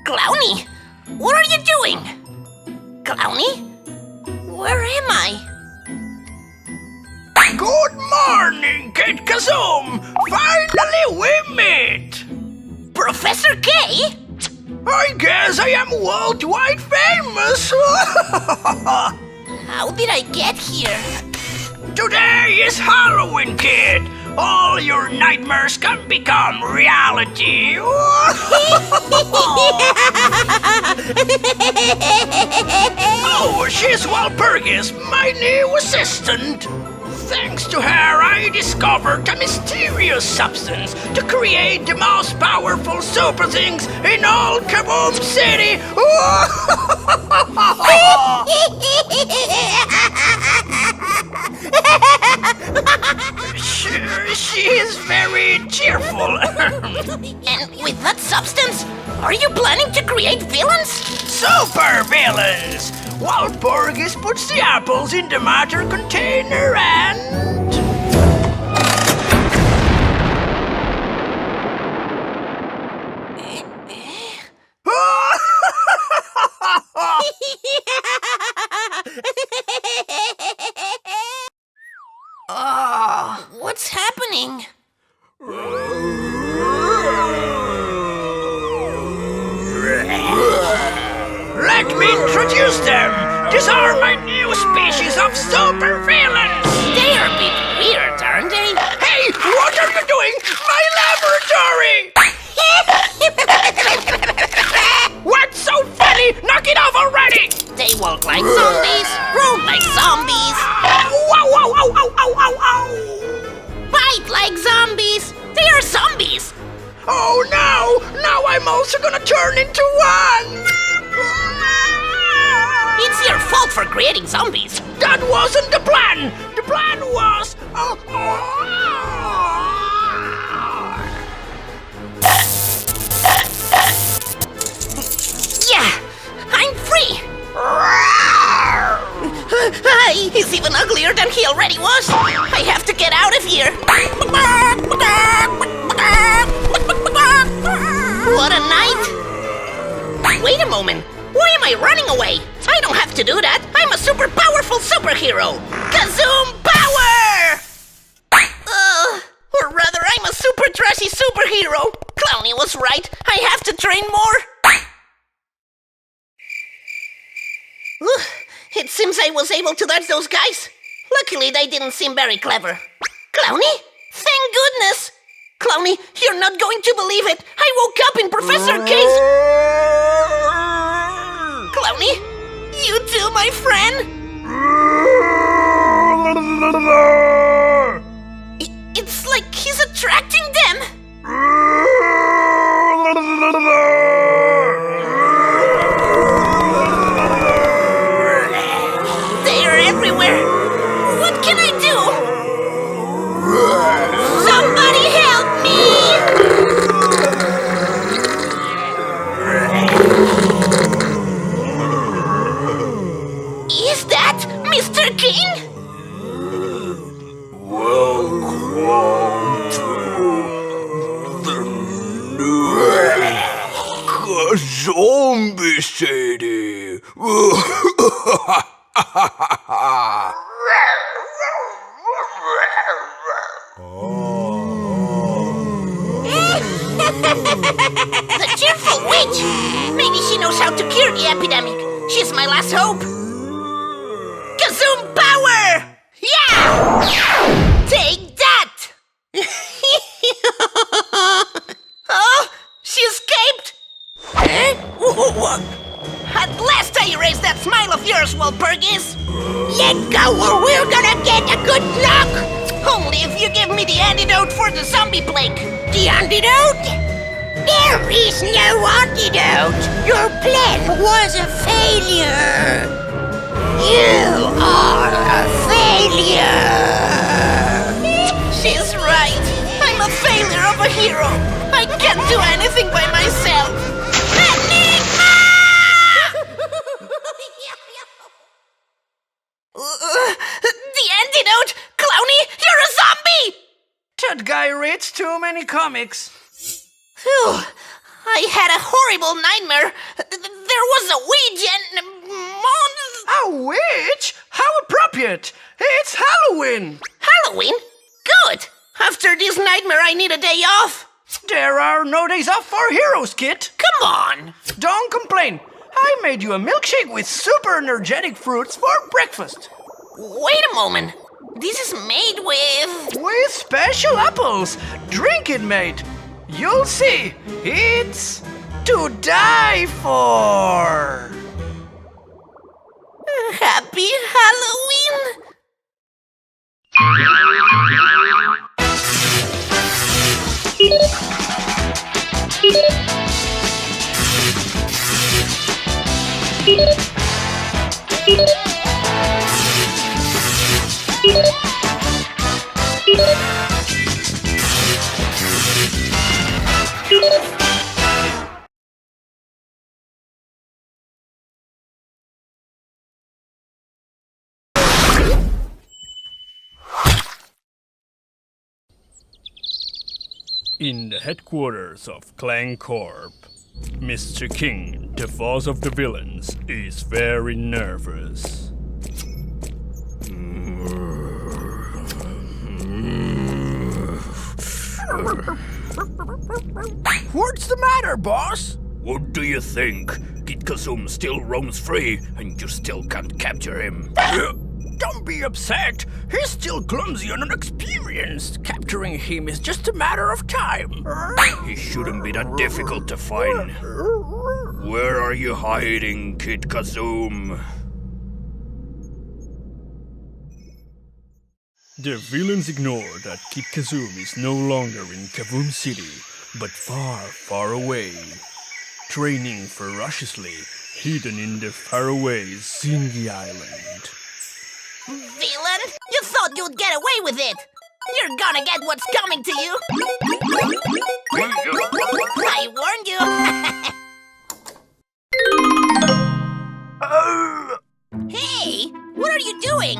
Clowny, what are you doing? Clowny? Where am I? Good morning, Kid Kazoom! Finally we meet! Professor K? I guess I am worldwide famous! How did I get here? Today is Halloween, kid! All your nightmares can become reality! Oh, she's Walpurgis, my new assistant! Thanks to her, I discovered a mysterious substance to create the most powerful SuperZings in all Kaboom City! She is very cheerful. And with that substance, are you planning to create villains? Supervillains! Walpurgis puts the apples in the matter container and... Oh, what's happening? Let me introduce them! These are my new species of supervillains! They are a bit weird, aren't they? Hey, what are you doing? My laboratory! What's so funny? Knock it off already! They walk like zombies, roll like zombies, Wow, wow, ow, ow, ow, ow, ow! bite like zombies. They are zombies. Oh no! Now I'm also gonna turn into one! It's your fault for creating zombies. That wasn't the plan! The plan was... Yeah, I'm free. He's even uglier than he already was. I have to get out of here. What a night. Wait a moment. Why am I running away? I don't have to do that. I'm a super powerful superhero. Kazoom power! Or rather, I'm a super trashy superhero. Clowny was right. I have to train more. It seems I was able to dodge those guys. Luckily, they didn't seem very clever. Clowny? Thank goodness! Clowny, you're not going to believe it. I woke up in Professor K's... Clowny? You too, my friend? It's like he's attracting them. They're everywhere. What can I do? Somebody help me! Is that Mr. King? Welcome to the new Kaboom City. The cheerful witch! Maybe she knows how to cure the epidemic. She's my last hope. Kazoom power! Yeah! Take that! Oh, she escaped! At last I erased that smile of yours, Walpurgis! Let go or we're gonna get a good knock! Only if you give me the antidote for the zombie plague. The antidote? There is no antidote! Your plan was a failure! You are a failure! She's right! I'm a failure of a hero! I can't do anything by myself! Enigma! The antidote! Clowny, you're a zombie! That guy reads too many comics. Phew, I had a horrible nightmare. There was a witch and... A witch? How appropriate! It's Halloween! Halloween? Good! After this nightmare, I need a day off. There are no days off for heroes, Kid. Come on! Don't complain. I made you a milkshake with super energetic fruits for breakfast. Wait a moment. This is made with... With special apples. Drink it, mate. You'll see. It's to die for. Happy Halloween! In the headquarters of Clan Corp, Mr. King, the boss of the villains, is very nervous. What's the matter, boss? What do you think? Kid Kazoom still roams free, and you still can't capture him. Don't be upset. He's still clumsy and inexperienced. Capturing him is just a matter of time. He shouldn't be that difficult to find. Where are you hiding, Kid Kazoom? The villains ignore that Kid Kazoom is no longer in Kaboom City, but far, far away, training ferociously, hidden in the faraway Zingy Island. Villain, you thought you'd get away with it. You're gonna get what's coming to you. I warned you. Hey, what are you doing?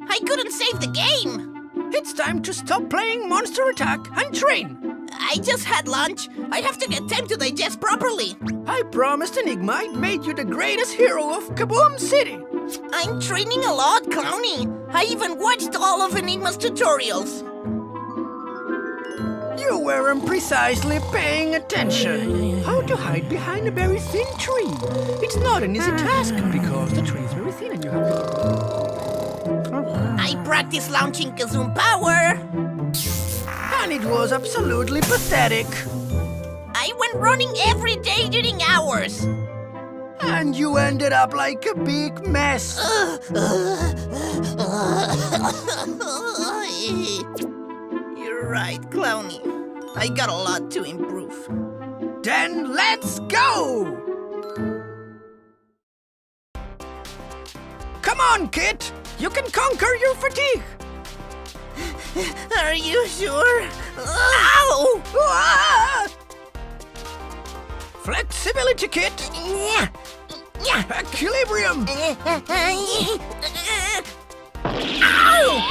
I couldn't save the game. It's time to stop playing Monster Attack and train. I just had lunch. I have to get time to digest properly. I promised Enigma I'd made you the greatest hero of Kaboom City. I'm training a lot, Clowny. I even watched all of Enigma's tutorials. You weren't precisely paying attention. How to hide behind a very thin tree. It's not an easy task because the tree is very thin and you have to... I practiced launching Kazoom power. And it was absolutely pathetic. I went running every day during hours. And you ended up like a big mess. You're right, Clowny. I got a lot to improve. Then let's go! Come on, Kid! You can conquer your fatigue! Are you sure? Ow! Ah! Flexibility, Kid! Yeah. Yeah. Equilibrium! Ow!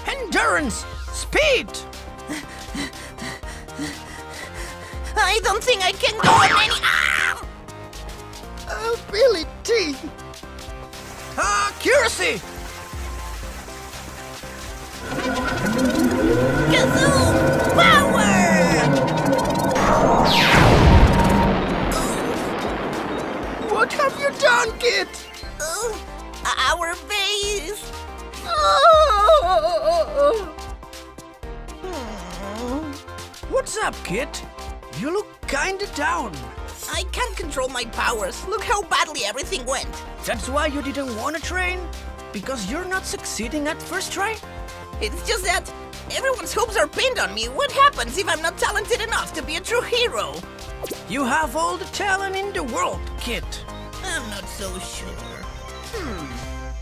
Endurance! Speed! I don't think I can go on any... Ability! Accuracy! Kazoom power! What have you done, Kid? Our base. What's up, Kid? You look kinda down. I can't control my powers. Look how badly everything went. That's why you didn't want to train? Because you're not succeeding at first try? It's just that everyone's hopes are pinned on me. What happens if I'm not talented enough to be a true hero? You have all the talent in the world, Kid. I'm not so sure.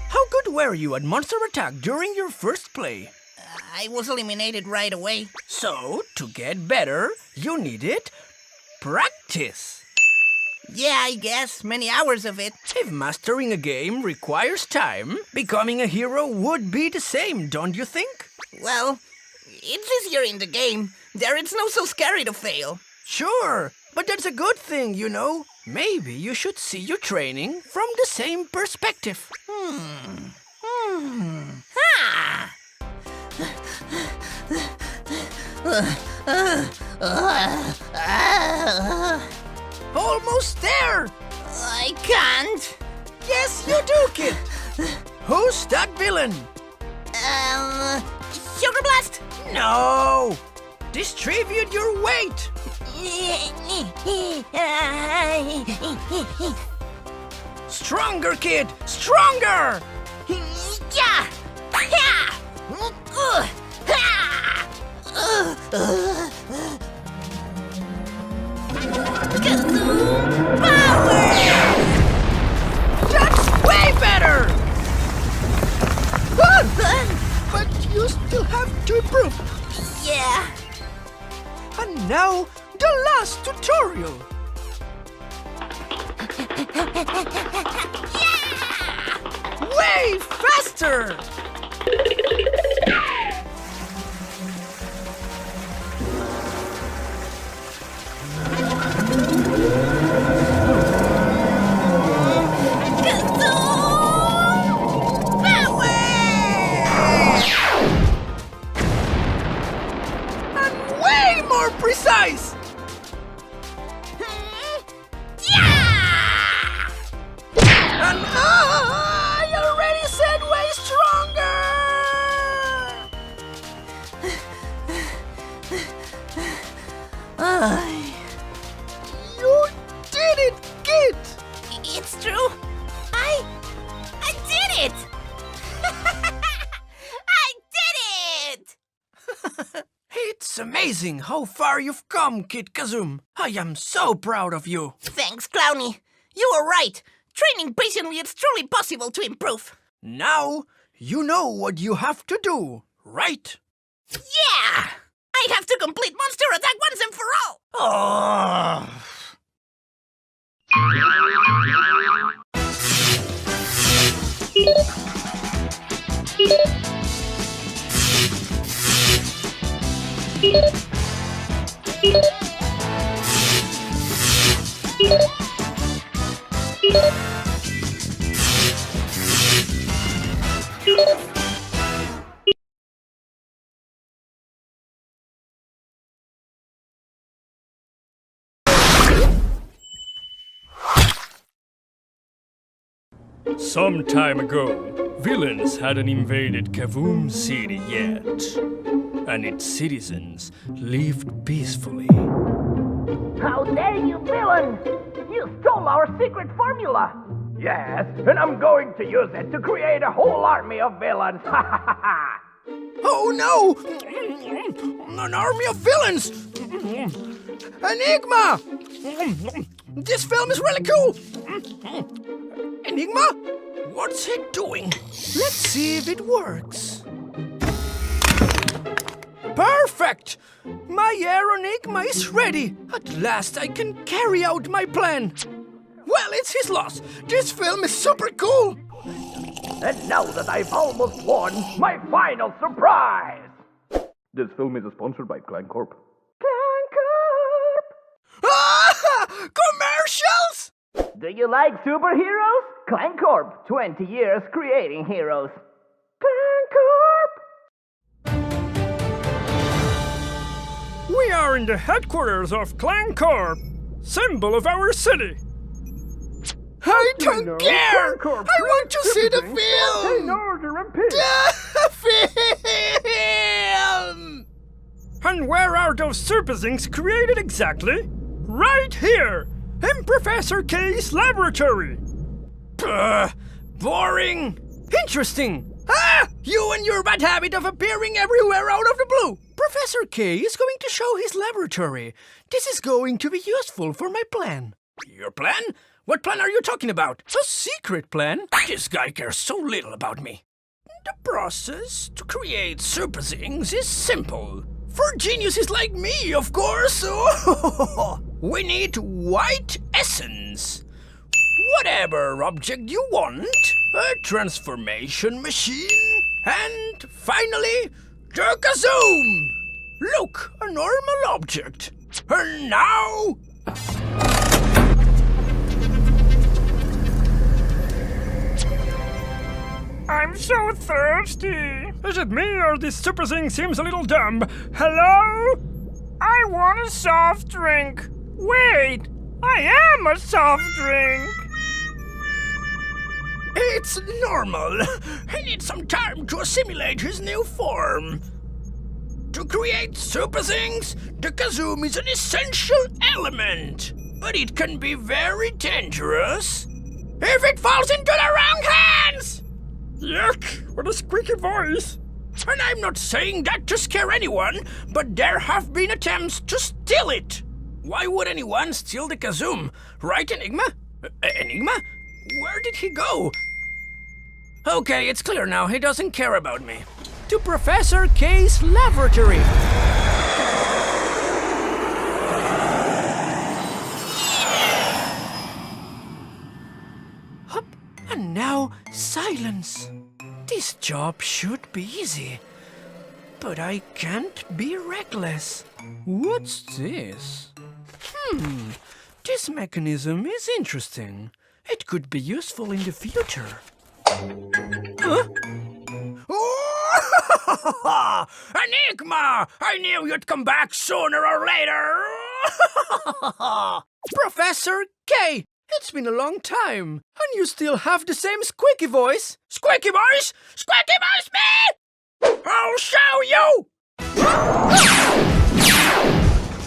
How good were you at Monster Attack during your first play? I was eliminated right away. So, to get better, you needed practice. Yeah, I guess. Many hours of it. If mastering a game requires time, becoming a hero would be the same, don't you think? Well, It's easier in the game. There it's not so scary to fail. Sure, but that's a good thing, you know. Maybe you should see your training from the same perspective. Ah! Almost there! I can't. Yes, you do, kid! Who's that villain? Sugar Blast? No! Distribute your weight! Stronger, kid! Stronger! Yeah! Kazoom power! That's way better! But you still have to improve. Yeah. And now, the last tutorial. Way faster! Kazoom power! And way more precise! Yeah! And I already said way stronger! You did it, kid! It's true. I did it! I did it! It's amazing how far you've come, Kid Kazoom. I am so proud of you. Thanks, Clowny. You were right. Training patiently, it's truly possible to improve. Now, you know what you have to do, right? Yeah! I have to complete Monster Attack once and for all! Oh. Some time ago, villains hadn't invaded Kaboom City yet, and its citizens lived peacefully. How dare you, villain! You stole our secret formula! Yes, and I'm going to use it to create a whole army of villains! Oh no! An army of villains! Enigma! This film is really cool! Enigma? What's he doing? Let's see if it works. Perfect! My air Enigma is ready! At last I can carry out my plan! Well, it's his loss! This film is super cool! And now that I've almost won, my final surprise! This film is sponsored by Clancorp. Clancorp! Ah! Commercials! Do you like superheroes? Clancorp, 20 years creating heroes. Clancorp! We are in the headquarters of Clancorp, symbol of our city. I don't care! I want to see the film! The film! And where are those SuperZings created exactly? Right here, in Professor K's laboratory. Boring! Interesting! Ah! You and your bad habit of appearing everywhere out of the blue! Professor K is going to show his laboratory. This is going to be useful for my plan. Your plan? What plan are you talking about? A secret plan? This guy cares so little about me. The process to create SuperZings is simple. For geniuses like me, of course. We need white essence. Whatever object you want, a transformation machine, and finally, The Kazoom! Look, a normal object. And now... I'm so thirsty. Is it me or this super thing seems a little dumb? Hello? I want a soft drink. Wait, I am a soft drink. It's normal. He needs some time to assimilate his new form. To create SuperZings, the Kazoom is an essential element. But it can be very dangerous if it falls into the wrong hands! Yuck, what a squeaky voice. And I'm not saying that to scare anyone, but there have been attempts to steal it. Why would anyone steal the Kazoom? Right, Enigma? Enigma? Where did he go? Okay, it's clear now. He doesn't care about me. To Professor K's laboratory. Hup, and now silence. This job should be easy. But I can't be reckless. What's this? This mechanism is interesting. It could be useful in the future. Huh? Enigma! I knew you'd come back sooner or later! Professor K! It's been a long time, and you still have the same squeaky voice. Squeaky voice? Squeaky voice me! I'll show you!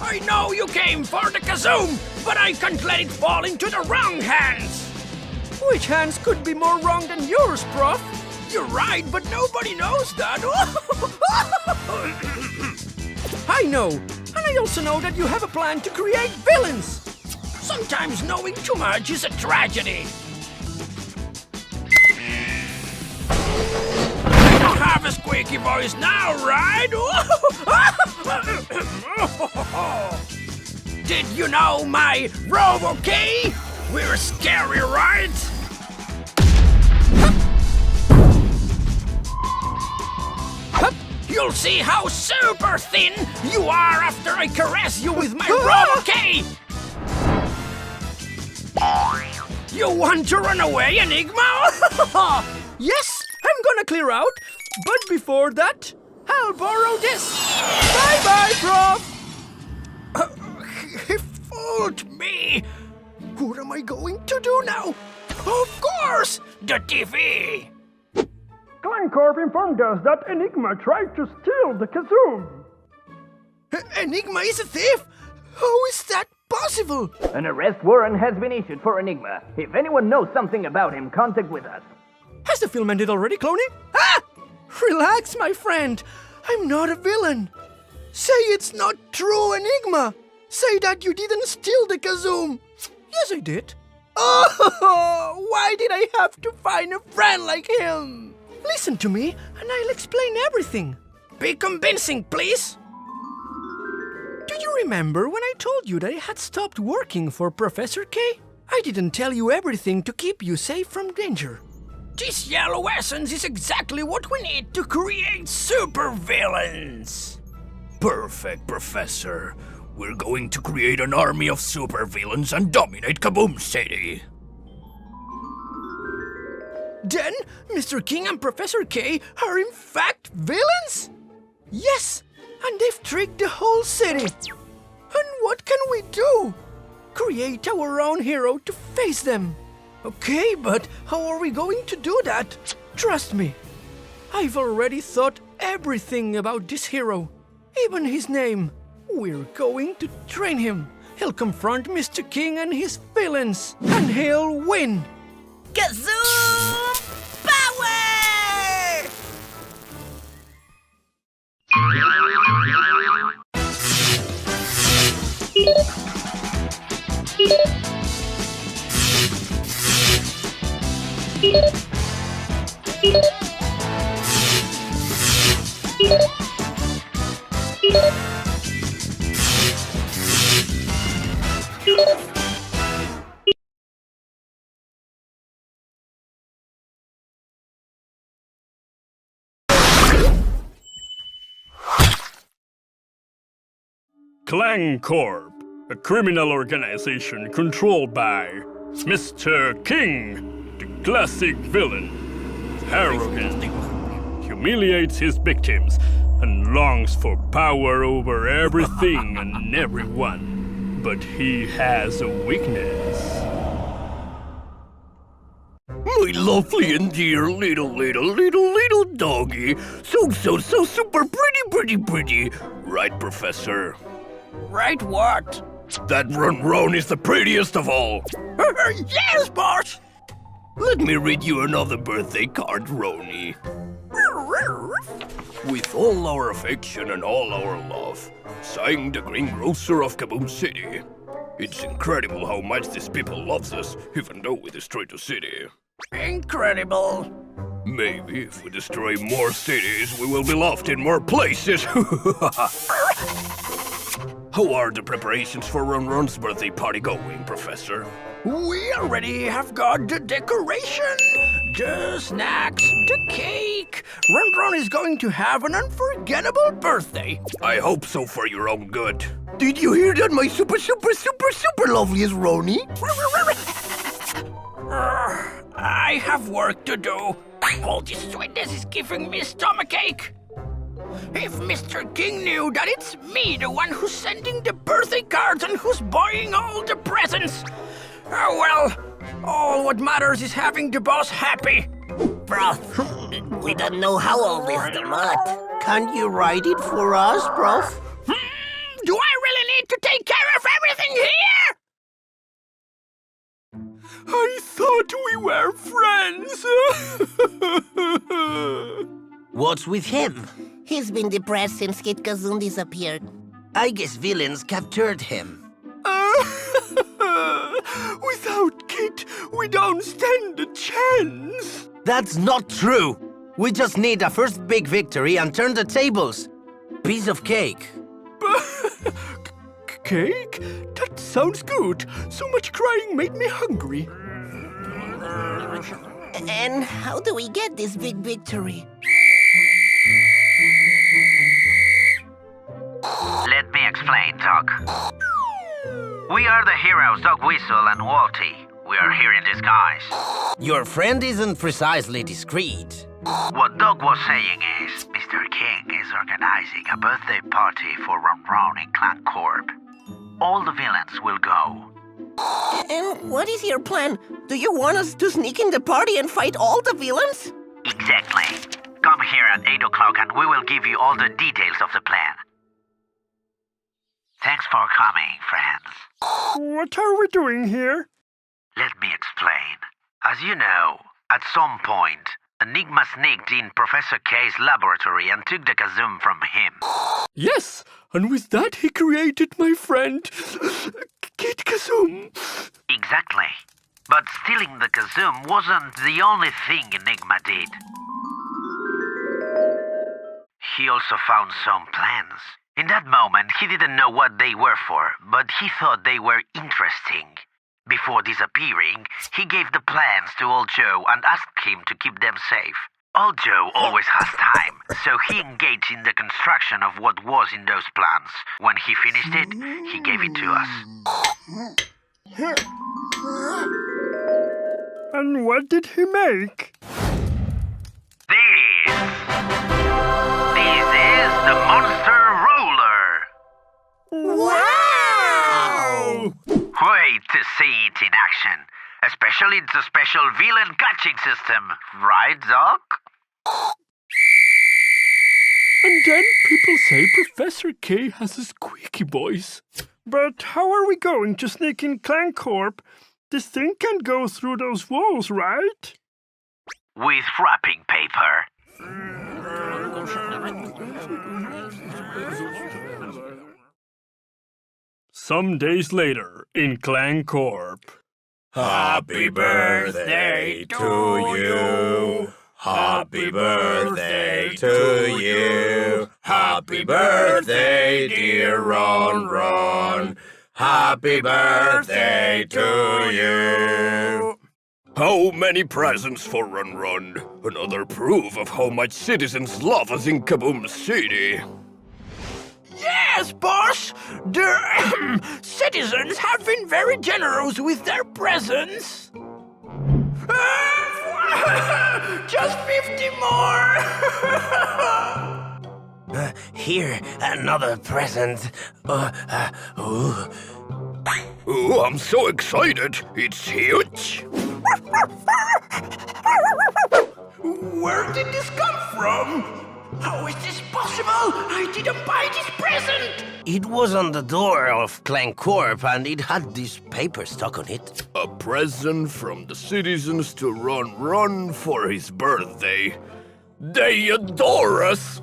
I know you came for the Kazoom, but I can't let it fall into the wrong hands! Which hands could be more wrong than yours, Prof? You're right, but nobody knows that. I know, and I also know that you have a plan to create villains. Sometimes knowing too much is a tragedy. I don't have a squeaky voice now, right? Did you know my Robo K? We're scary, right? You'll see how super thin you are after I caress you with my Robo K! You want to run away, Enigma? Yes, I'm gonna clear out. But before that, I'll borrow this. Bye-bye, Prof. He fooled me. What am I going to do now? Of course, the TV. Clancorp informed us that Enigma tried to steal the Kazoom. Enigma is a thief? How is that possible? An arrest warrant has been issued for Enigma. If anyone knows something about him, contact with us. Has the film ended already, Clowny? Ah! Relax, my friend. I'm not a villain. Say it's not true, Enigma. Say that you didn't steal the Kazoom. Yes, I did. Oh, why did I have to find a friend like him? Listen to me, and I'll explain everything. Be convincing, please. Do you remember when I told you that I had stopped working for Professor K? I didn't tell you everything to keep you safe from danger. This yellow essence is exactly what we need to create supervillains. Perfect, Professor. We're going to create an army of supervillains and dominate Kaboom City. Then, Mr. King and Professor K are in fact villains? Yes, and they've tricked the whole city. And what can we do? Create our own hero to face them. Okay, but how are we going to do that? Trust me, I've already thought everything about this hero, even his name. We're going to train him. He'll confront Mr. King and his villains, and he'll win. Kazoom power! Clan Corp, a criminal organization controlled by Mr. King, the classic villain. Arrogant, humiliates his victims, and longs for power over everything and everyone. But he has a weakness. My lovely and dear little doggy. So super pretty. Right, Professor? Right what? That Ron is the prettiest of all. Yes, boss! Let me read you another birthday card, Roni. With all our affection and all our love, signed the greengrocer of Kaboom City. It's incredible how much these people loves us, even though we destroyed the city. Incredible. Maybe if we destroy more cities, we will be loved in more places. How are the preparations for Ron's birthday party going, Professor? We already have got the decoration, the snacks, the cake. Ron is going to have an unforgettable birthday. I hope so for your own good. Did you hear that, my super loveliest Roni? I have work to do. All this sweetness is giving me stomachache. If Mr. King knew that it's me, the one who's sending the birthday cards and who's buying all the presents. Oh well, all what matters is having the boss happy. Prof, we don't know how old is the mud. Can't you write it for us, Prof? Do I really need to take care of everything here? I thought we were friends. What's with him? He's been depressed since Kid Kazoom disappeared. I guess villains captured him. Without Kid, we don't stand a chance. That's not true. We just need a first big victory and turn the tables. Piece of cake. Cake? That sounds good. So much crying made me hungry. And how do we get this big victory? Let me explain, Doc. We are the heroes, Dog Whistle and Walty. We are here in disguise. Your friend isn't precisely discreet. What Doc was saying is, Mr. King is organizing a birthday party for Ron in Clan Corp. All the villains will go. And what is your plan? Do you want us to sneak in the party and fight all the villains? Exactly. Come here at 8 o'clock and we will give you all the details of the plan. Thanks for coming, friends. What are we doing here? Let me explain. As you know, at some point, Enigma sneaked in Professor K's laboratory and took the Kazoom from him. Yes, and with that he created my friend, Kid Kazoom. Exactly. But stealing the Kazoom wasn't the only thing Enigma did. He also found some plans. In that moment, he didn't know what they were for, but he thought they were interesting. Before disappearing, he gave the plans to Old Joe and asked him to keep them safe. Old Joe always has time, so he engaged in the construction of what was in those plans. When he finished it, he gave it to us. And what did he make? This is the Monster Roller. Wow! Wait to see it in action. Especially the special villain catching system. Right, Doc? And then people say Professor K has a squeaky voice. But how are we going to sneak in Clan Corp? This thing can't go through those walls, right? With wrapping paper. Some days later, in Clan Corp. Happy birthday to you. Happy birthday to you. Happy birthday, dear Ron. Happy birthday to you. How many presents for Ron? Another proof of how much citizens love us in Kaboom City. Yes, boss. The citizens have been very generous with their presents. Just 50 more. Here, another present. Oh, I'm so excited. It's huge. Where did this come from? How is this possible? I didn't buy this present. It was on the door of Clancorp and it had this paper stuck on it. A present from the citizens to Ron for his birthday. They adore us.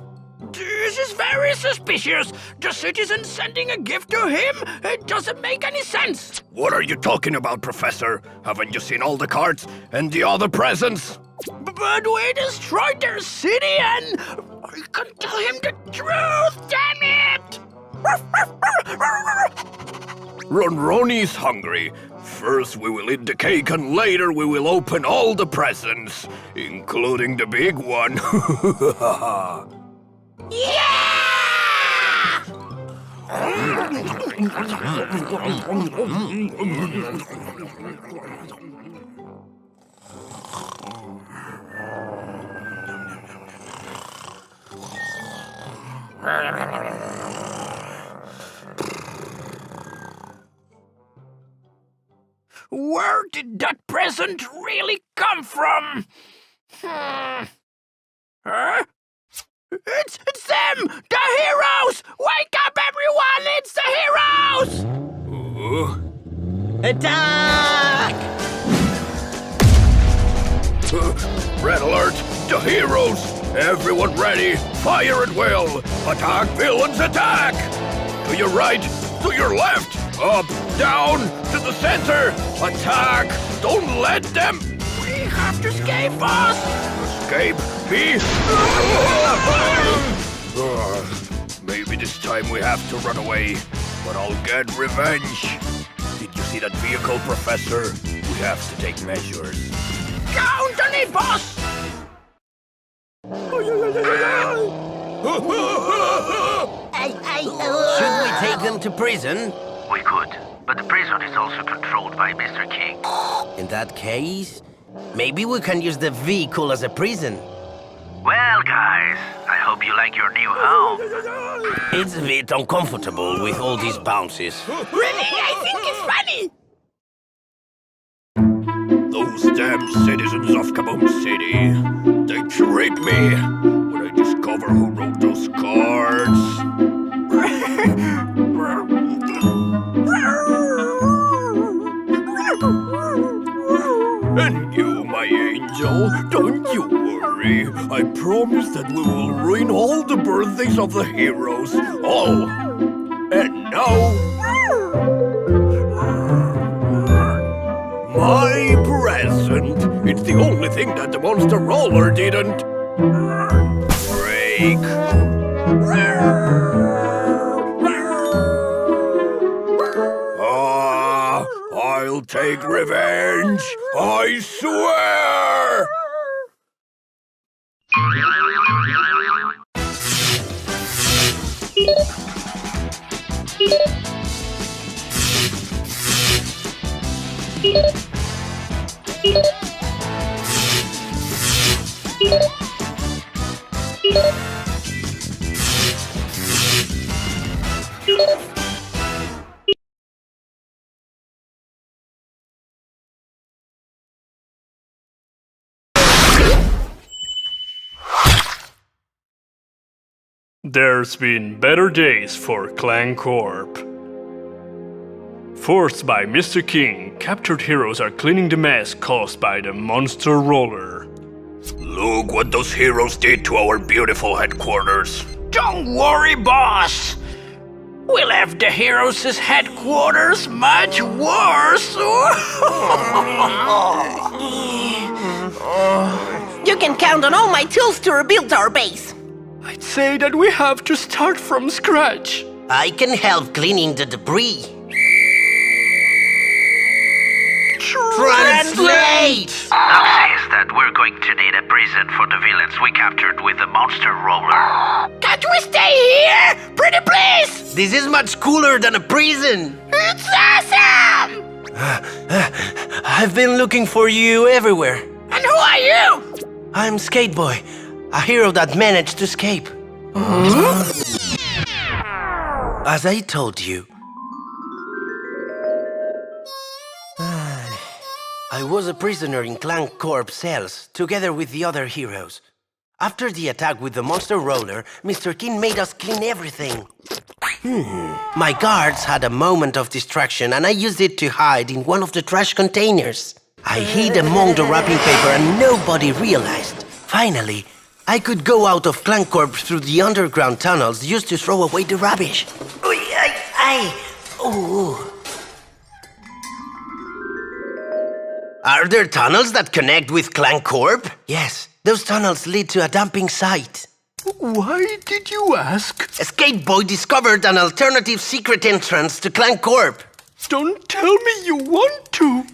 This is very suspicious. The citizens sending a gift to him? It doesn't make any sense. What are you talking about, Professor? Haven't you seen all the cards and the other presents? But we destroyed their city and I can tell him the truth, damn it! Ronnie's hungry. First we will eat the cake and later we will open all the presents, including the big one. Yeah! Where did that present really come from? Huh? It's them! The heroes! Wake up, everyone! It's the heroes! Attack! Red alert! The heroes! Everyone ready! Fire at will! Attack, villains, attack! To your right, to your left, up, down, to the center! Attack! Don't let them! We have to escape, boss! Escape me! Maybe this time we have to run away, but I'll get revenge. Did you see that vehicle, Professor? We have to take measures. Count on it, boss! Should we take them to prison? We could, but the prison is also controlled by Mr. King. In that case, maybe we can use the vehicle as a prison. Well, guys, I hope you like your new home. It's a bit uncomfortable with all these bounces. Really? I think it's funny! Those damn citizens of Kaboom City. They tricked me. When I discover who wrote those cards. And you, my angel, don't you worry. I promise that we will ruin all the birthdays of the heroes. All. And now... my present. It's the only thing that the monster roller didn't break. I'll take revenge. I swear. There's been better days for Clancorp. Forced by Mr. King, captured heroes are cleaning the mess caused by the monster roller. Look what those heroes did to our beautiful headquarters. Don't worry, boss. We'll have the heroes' headquarters much worse. You can count on all my tools to rebuild our base. I'd say that we have to start from scratch. I can help cleaning the debris. Translate! Noxys, that we're going to need a prison for the villains we captured with the monster roller. Can't we stay here? Pretty please! This is much cooler than a prison! It's awesome! I've been looking for you everywhere. And who are you? I'm Skateboy, a hero that managed to escape. As I told you, I was a prisoner in Clan Corp cells, together with the other heroes. After the attack with the monster roller, Mr. King made us clean everything. My guards had a moment of distraction and I used it to hide in one of the trash containers. I hid among the wrapping paper and nobody realized. Finally, I could go out of Clan Corp through the underground tunnels used to throw away the rubbish. Ooh. Are there tunnels that connect with Clan Corp? Yes, those tunnels lead to a dumping site. Why did you ask? Skateboy discovered an alternative secret entrance to Clan Corp. Don't tell me you want to.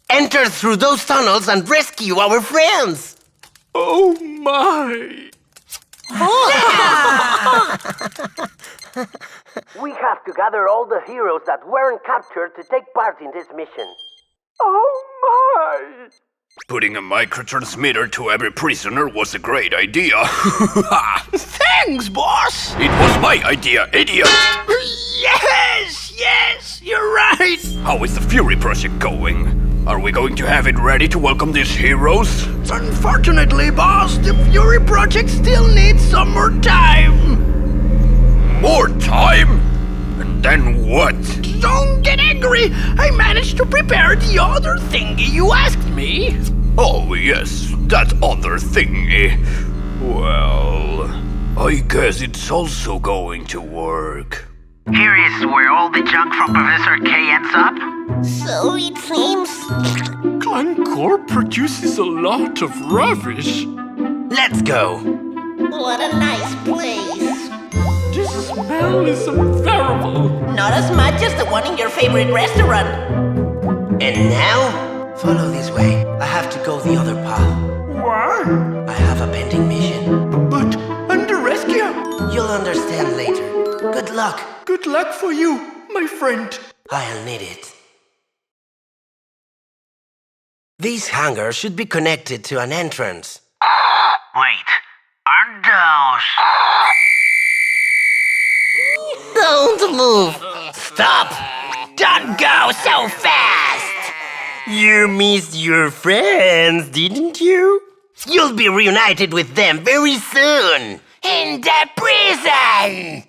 Enter through those tunnels and rescue our friends. Oh my. We have to gather all the heroes that weren't captured to take part in this mission. Oh my! Putting a microtransmitter to every prisoner was a great idea. Thanks, boss! It was my idea, idiot! Yes, you're right! How is the Fury project going? Are we going to have it ready to welcome these heroes? Unfortunately, boss, the Fury project still needs some more time. More time? And then what? Don't get angry! I managed to prepare the other thingy you asked me. Oh, yes, that other thingy. Well, I guess it's also going to work. Here is where all the junk from Professor K ends up. So it seems. Clan Corp produces a lot of rubbish. Let's go. What a nice place. This smell is unbearable. Not as much as the one in your favorite restaurant. And now, follow this way. I have to go the other path. Why? I have a pending mission. But under rescue. You'll understand later. Good luck. Good luck for you, my friend. I'll need it. These hangars should be connected to an entrance. Wait, aren't those... Don't move. Stop! Don't go so fast! You missed your friends, didn't you? You'll be reunited with them very soon. In the prison!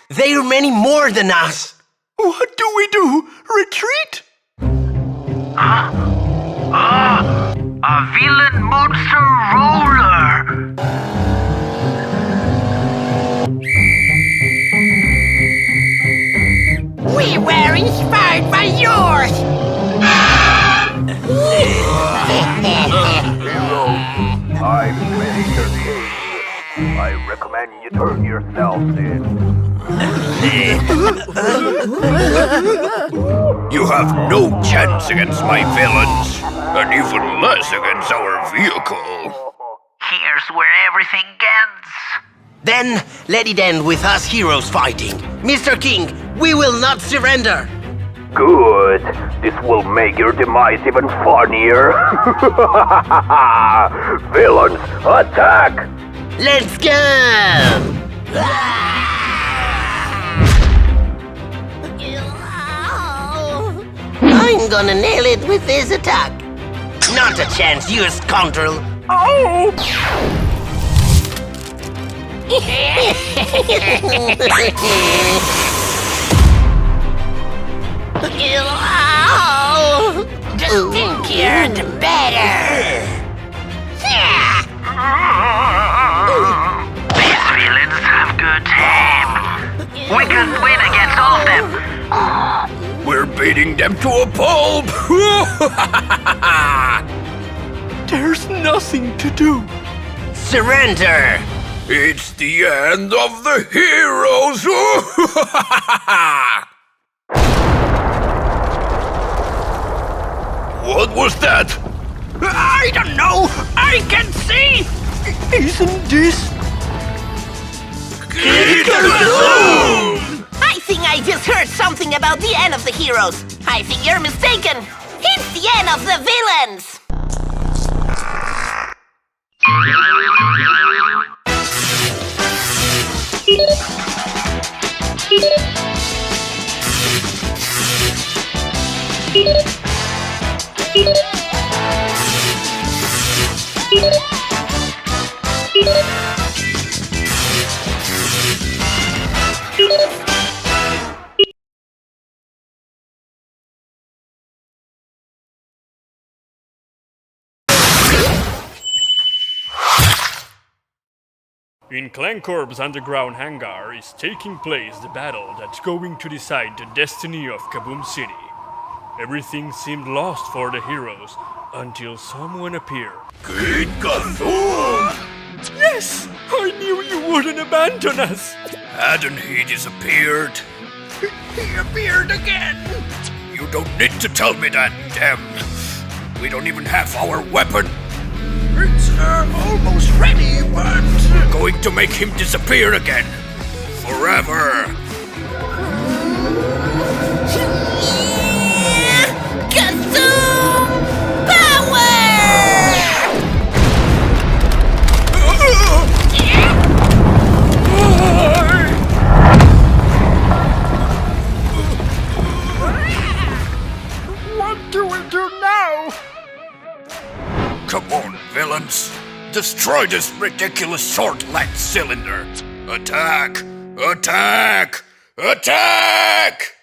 They're many more than us. What do we do? Retreat? A villain monster roller! We were inspired by yours! I'm Mr. King. I recommend you turn yourselves in. You have no chance against my villains, and even less against our vehicle. Here's where everything ends. Then, let it end with us heroes fighting. Mr. King, we will not surrender. Good. This will make your demise even funnier. Villains, attack! Let's go! I'm gonna nail it with this attack. Not a chance, you scoundrel! Oh! The stinkier, the better! These villains have good aim. We can win against all of them. We're beating them to a pulp! There's nothing to do. Surrender! It's the end of the heroes! What was that? I don't know! I can't see! Isn't this Kid Kazoom! I think I just heard something about the end of the heroes. I think you're mistaken. It's the end of the villains. In Clancorp's underground hangar is taking place the battle that's going to decide the destiny of Kaboom City. Everything seemed lost for the heroes until someone appeared. Kid Kazoom! Yes! I knew you wouldn't abandon us! Hadn't he disappeared? He appeared again! You don't need to tell me that, damn. We don't even have our weapon. It's almost ready, but... Going to make him disappear again. Forever. Kazoom power! What do we do now? Come on, villains. Destroy this ridiculous short-legged cylinder. Attack! Attack! Attack!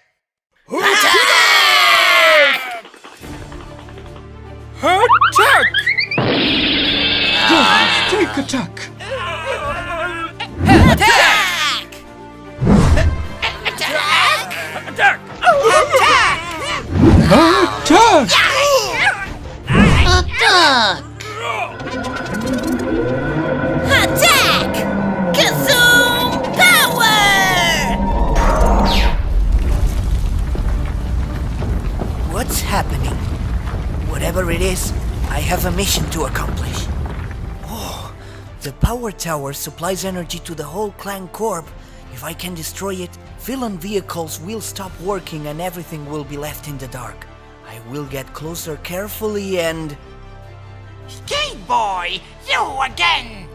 Attack! Take attack! Attack! Attack! Attack! Attack! Attack! Kazoom power! What's happening? Whatever it is, I have a mission to accomplish. Oh, the power tower supplies energy to the whole Clan Corp. If I can destroy it, villain vehicles will stop working and everything will be left in the dark. I will get closer carefully and... Skate boy, you again!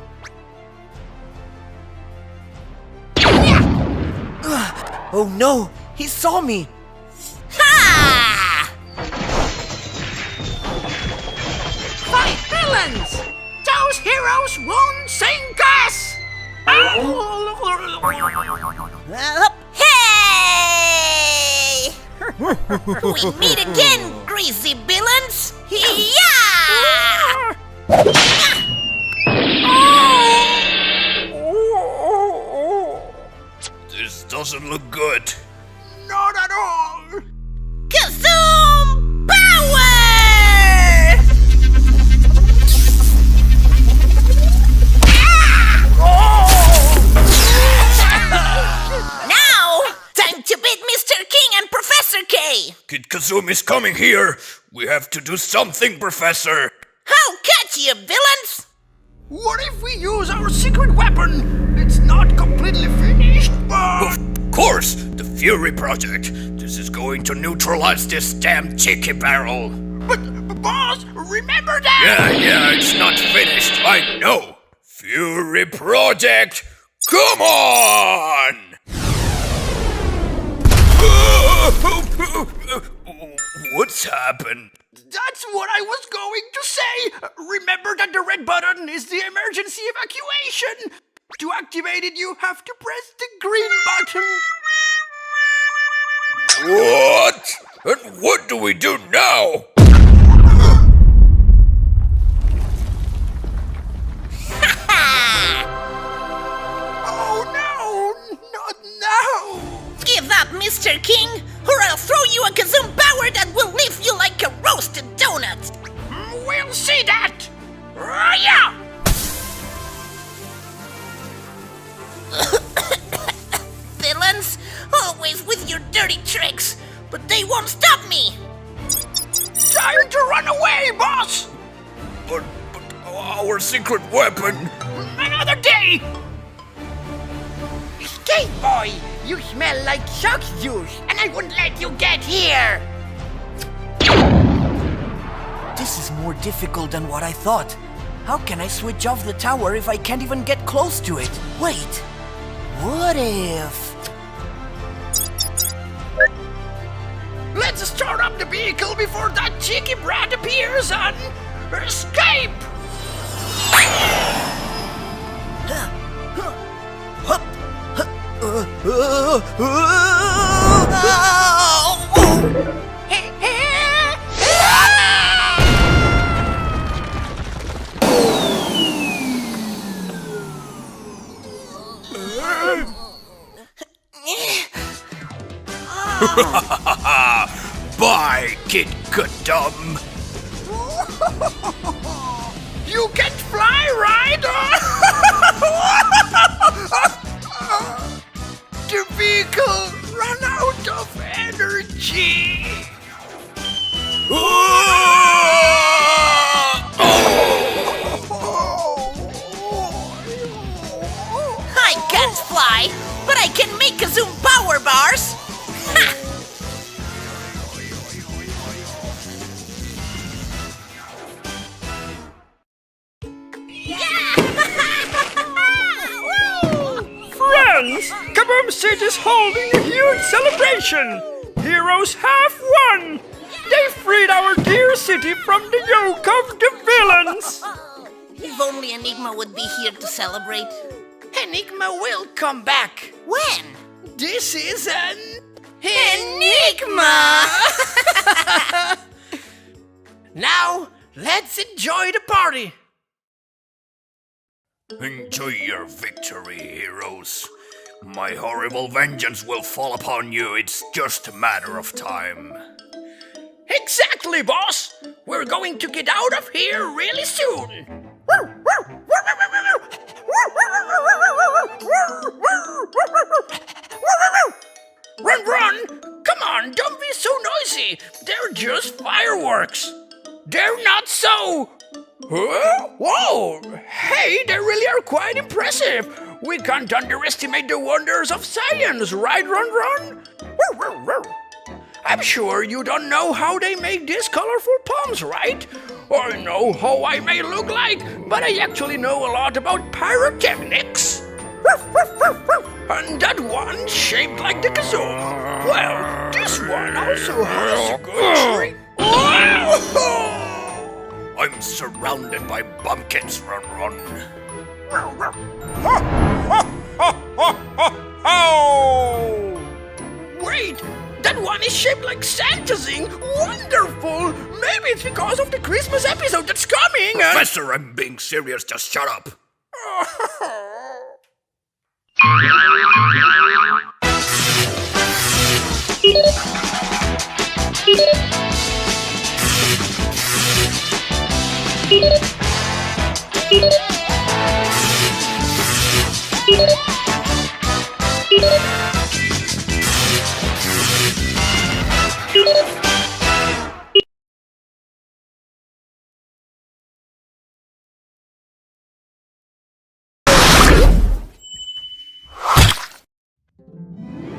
Oh no! He saw me! Ha! Fight villains! Those heroes won't sink us! Hey! We meet again, greasy villains! Yeah! This doesn't look good. Not at all! Kazoom power! Now, time to beat Mr. King and Professor K! Kid Kazoom is coming here. We have to do something, Professor. How catchy, you villains! What if we use our secret weapon? It's not completely finished, but... Of course, the Fury Project. This is going to neutralize this damn cheeky barrel. But, boss, remember that? Yeah, it's not finished. I know. Fury Project, come on! What's happened? That's what I was going to say! Remember that the red button is the emergency evacuation! To activate it, you have to press the green button! What? And what do we do now? Oh no! Not now! Give up, Mr. King, or I'll throw you a Kazoom power that will leave you like a roasted donut! We'll see that! Yeah! Villains, always with your dirty tricks, but they won't stop me! Time to run away, boss! But our secret weapon... Another day! Skate boy, you smell like shark juice, and I wouldn't let you get here. This is more difficult than what I thought. How can I switch off the tower if I can't even get close to it? Wait, what if... Let's start up the vehicle before that cheeky brat appears and escape! Bye, Kid Kazoom. You can't fly, right? The vehicle ran out of energy. I can't fly, but I can make Kazoom power bars. Ha! Friends, Kaboom City is holding a huge celebration. Heroes have won. They freed our dear city from the yoke of the villains. If only Enigma would be here to celebrate. Enigma will come back. When? This is an Enigma! Now, let's enjoy the party. Enjoy your victory, heroes. My horrible vengeance will fall upon you. It's just a matter of time. Exactly, boss. We're going to get out of here really soon. Run, run! Come on, don't be so noisy. They're just fireworks. They're not so... Huh? Whoa! Hey, they really are quite impressive. We can't underestimate the wonders of science, right, Run Run? I'm sure you don't know how they make these colorful palms, right? I know how I may look like, but I actually know a lot about pyrotechnics. And that one shaped like the Kazoom. Well, this one also has a good trick. I'm surrounded by bumpkins, Run Run. Wait, that one is shaped like SuperZings. Wonderful! Maybe it's because of the Christmas episode that's coming. Professor, I'm being serious. Just shut up.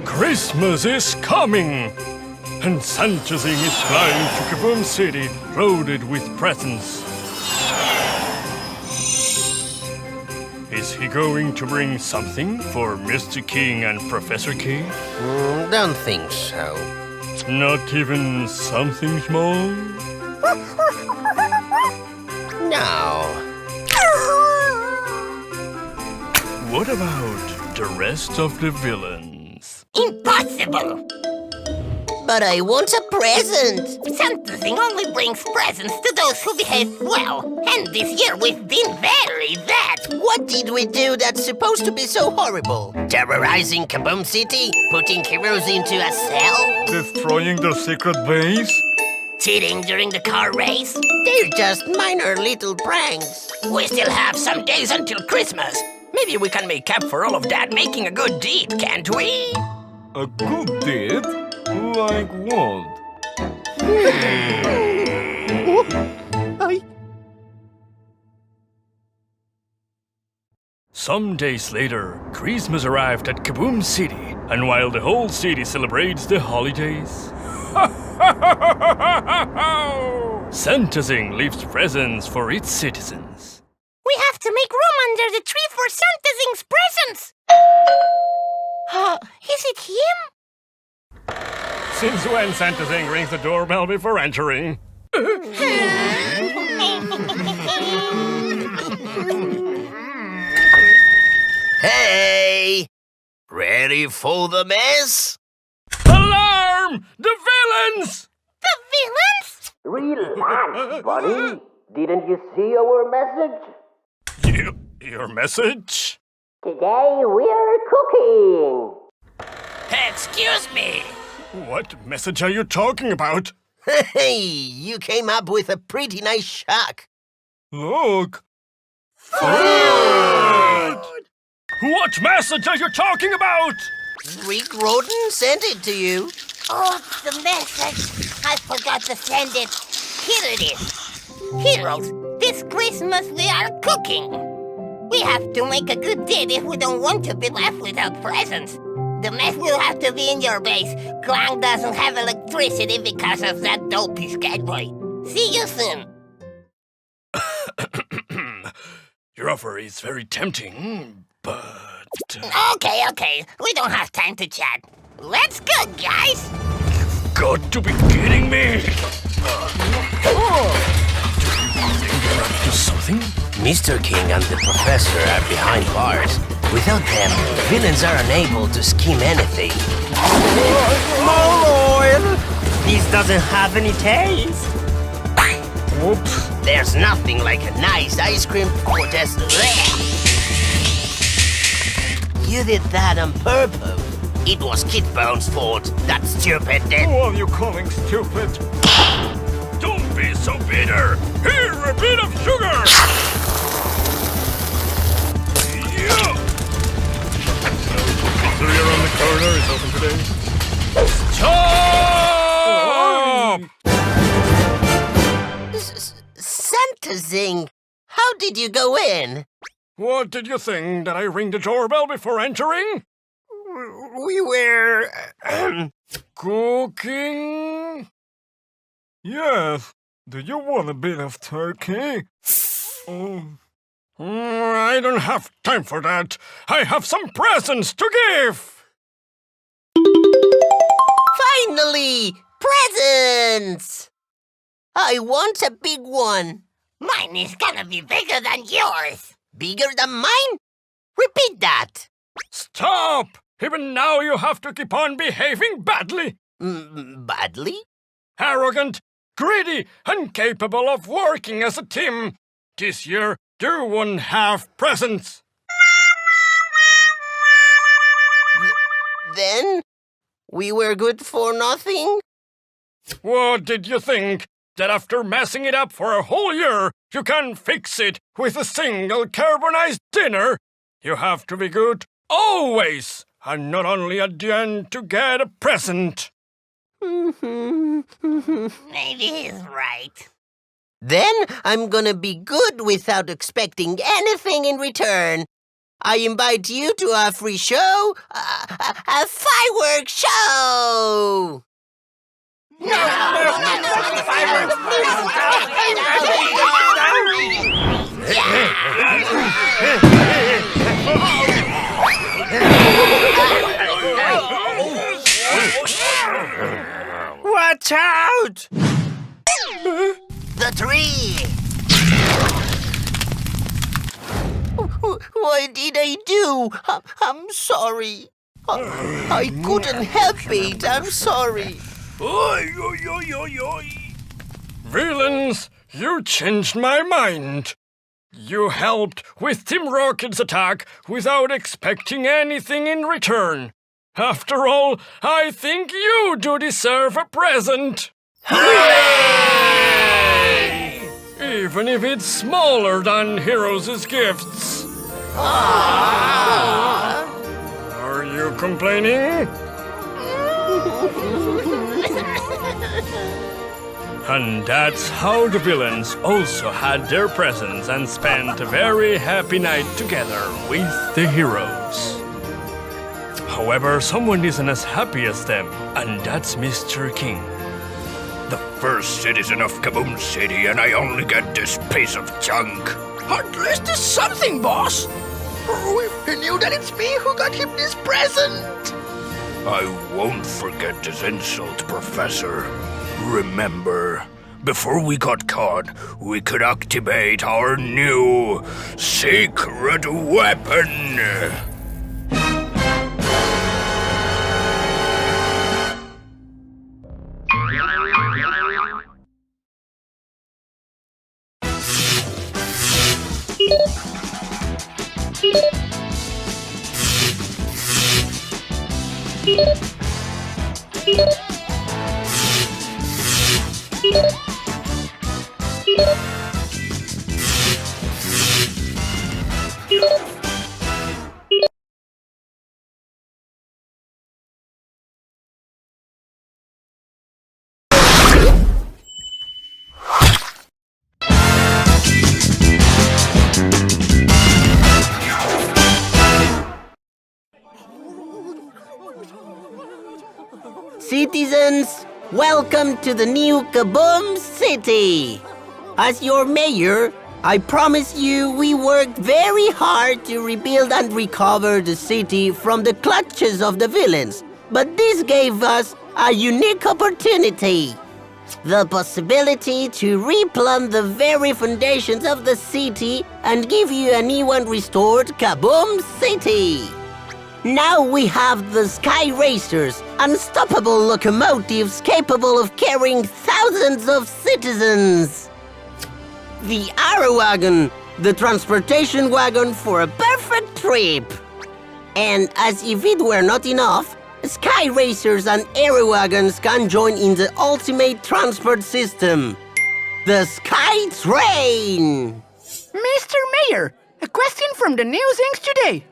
Christmas is coming! And SuperZings is flying to Kaboom City, loaded with presents. Is he going to bring something for Mr. King and Professor K? Don't think so. Not even something small? No. What about the rest of the villains? Impossible! But I want a present. SuperZings only brings presents to those who behave well. And this year we've been very bad. What did we do that's supposed to be so horrible? Terrorizing Kaboom City? Putting heroes into a cell? Destroying the secret base? Cheating during the car race. They're just minor little pranks. We still have some days until Christmas. Maybe we can make up for all of that making a good deed, can't we? A good deed? Like what? Some days later, Christmas arrived at Kaboom City, and while the whole city celebrates the holidays, SuperZings leaves presents for its citizens. We have to make room under the tree for SuperZings presents! Is it him? Since when SuperZings rings the doorbell before entering? Hey! Ready for the mess? Alarm! The villains! The villains? Relax, buddy. Didn't you see our message? Your message? Today we're cooking. Excuse me. What message are you talking about? Hey, you came up with a pretty nice shack. Look. Food! What message are you talking about? Rick Roden sent it to you. Oh, the message. I forgot to send it. Here it is. Heroes, this Christmas we are cooking. We have to make a good deed if we don't want to be left without presents. The mess will have to be in your base. Clown doesn't have electricity because of that dopey skateboy. See you soon. Your offer is very tempting, but... Okay. We don't have time to chat. Let's go, guys. Got to be kidding me! Do you think you're up to something? Mr. King and the Professor are behind bars. Without them, villains are unable to scheme anything. More oil! This doesn't have any taste. Oops. There's nothing like a nice ice cream for dessert. You did that on purpose. It was Kid Bones' fault. That stupid did. Who are you calling stupid? Don't be so bitter! Here, a bit of sugar! Yeah. Pizzeria around the corner is open today. Stop! SuperZings, how did you go in? What did you think? Did I ring the doorbell before entering? We were... Cooking? Yes. Do you want a bit of turkey? I don't have time for that. I have some presents to give. Finally! Presents! I want a big one. Mine is gonna be bigger than yours. Bigger than mine? Repeat that. Stop! Even now you have to keep on behaving badly. Badly? Arrogant, greedy, incapable of working as a team. This year, you won't have presents. Then, we were good for nothing? What did you think? That after messing it up for a whole year, you can fix it with a single carbonized dinner? You have to be good always, and not only at the end to get a present. Maybe he's right. Then I'm gonna be good without expecting anything in return. I invite you to a free show, a fireworks show! Watch out! The tree! What did I do? I'm sorry. I couldn't help it. I'm sorry. Villains, you changed my mind. You helped with Team Rocket's attack without expecting anything in return. After all, I think you do deserve a present. Hooray! Even if it's smaller than Heroes' gifts. Are you complaining? And that's how the villains also had their presents and spent a very happy night together with the heroes. However, someone isn't as happy as them, and that's Mr. King. The first citizen of Kaboom City, and I only get this piece of junk. At least it's something, boss. Oh, if he knew that it's me who got him this present. I won't forget this insult, Professor. Remember, before we got caught, we could activate our new secret weapon. Citizens, welcome to the new Kaboom City. As your mayor, I promise you we worked very hard to rebuild and recover the city from the clutches of the villains. But this gave us a unique opportunity. The possibility to replumb the very foundations of the city and give you a new and restored Kaboom City. Now we have the Sky Racers, unstoppable locomotives capable of carrying thousands of citizens. The Arrow Wagon, the transportation wagon for a perfect trip. And as if it were not enough, Sky Racers and Arrow Wagons can join in the ultimate transport system, the Sky Train. Mr. Mayor, a question from the New Zings today.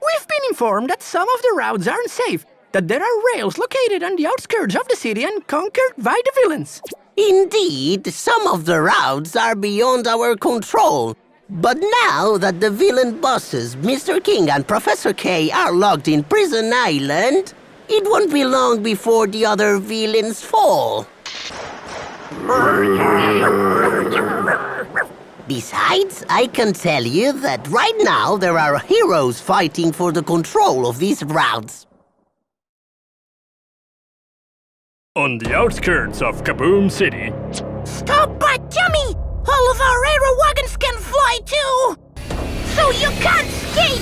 We've been informed that some of the routes aren't safe, that there are rails located on the outskirts of the city and conquered by the villains. Indeed, some of the routes are beyond our control. But now that the villain bosses, Mr. King and Professor K, are locked in Prison Island, it won't be long before the other villains fall. Besides, I can tell you that right now there are heroes fighting for the control of these routes. On the outskirts of Kaboom City. Stop, but Jimmy! All of our arrow wagons can fly too! So you can't escape!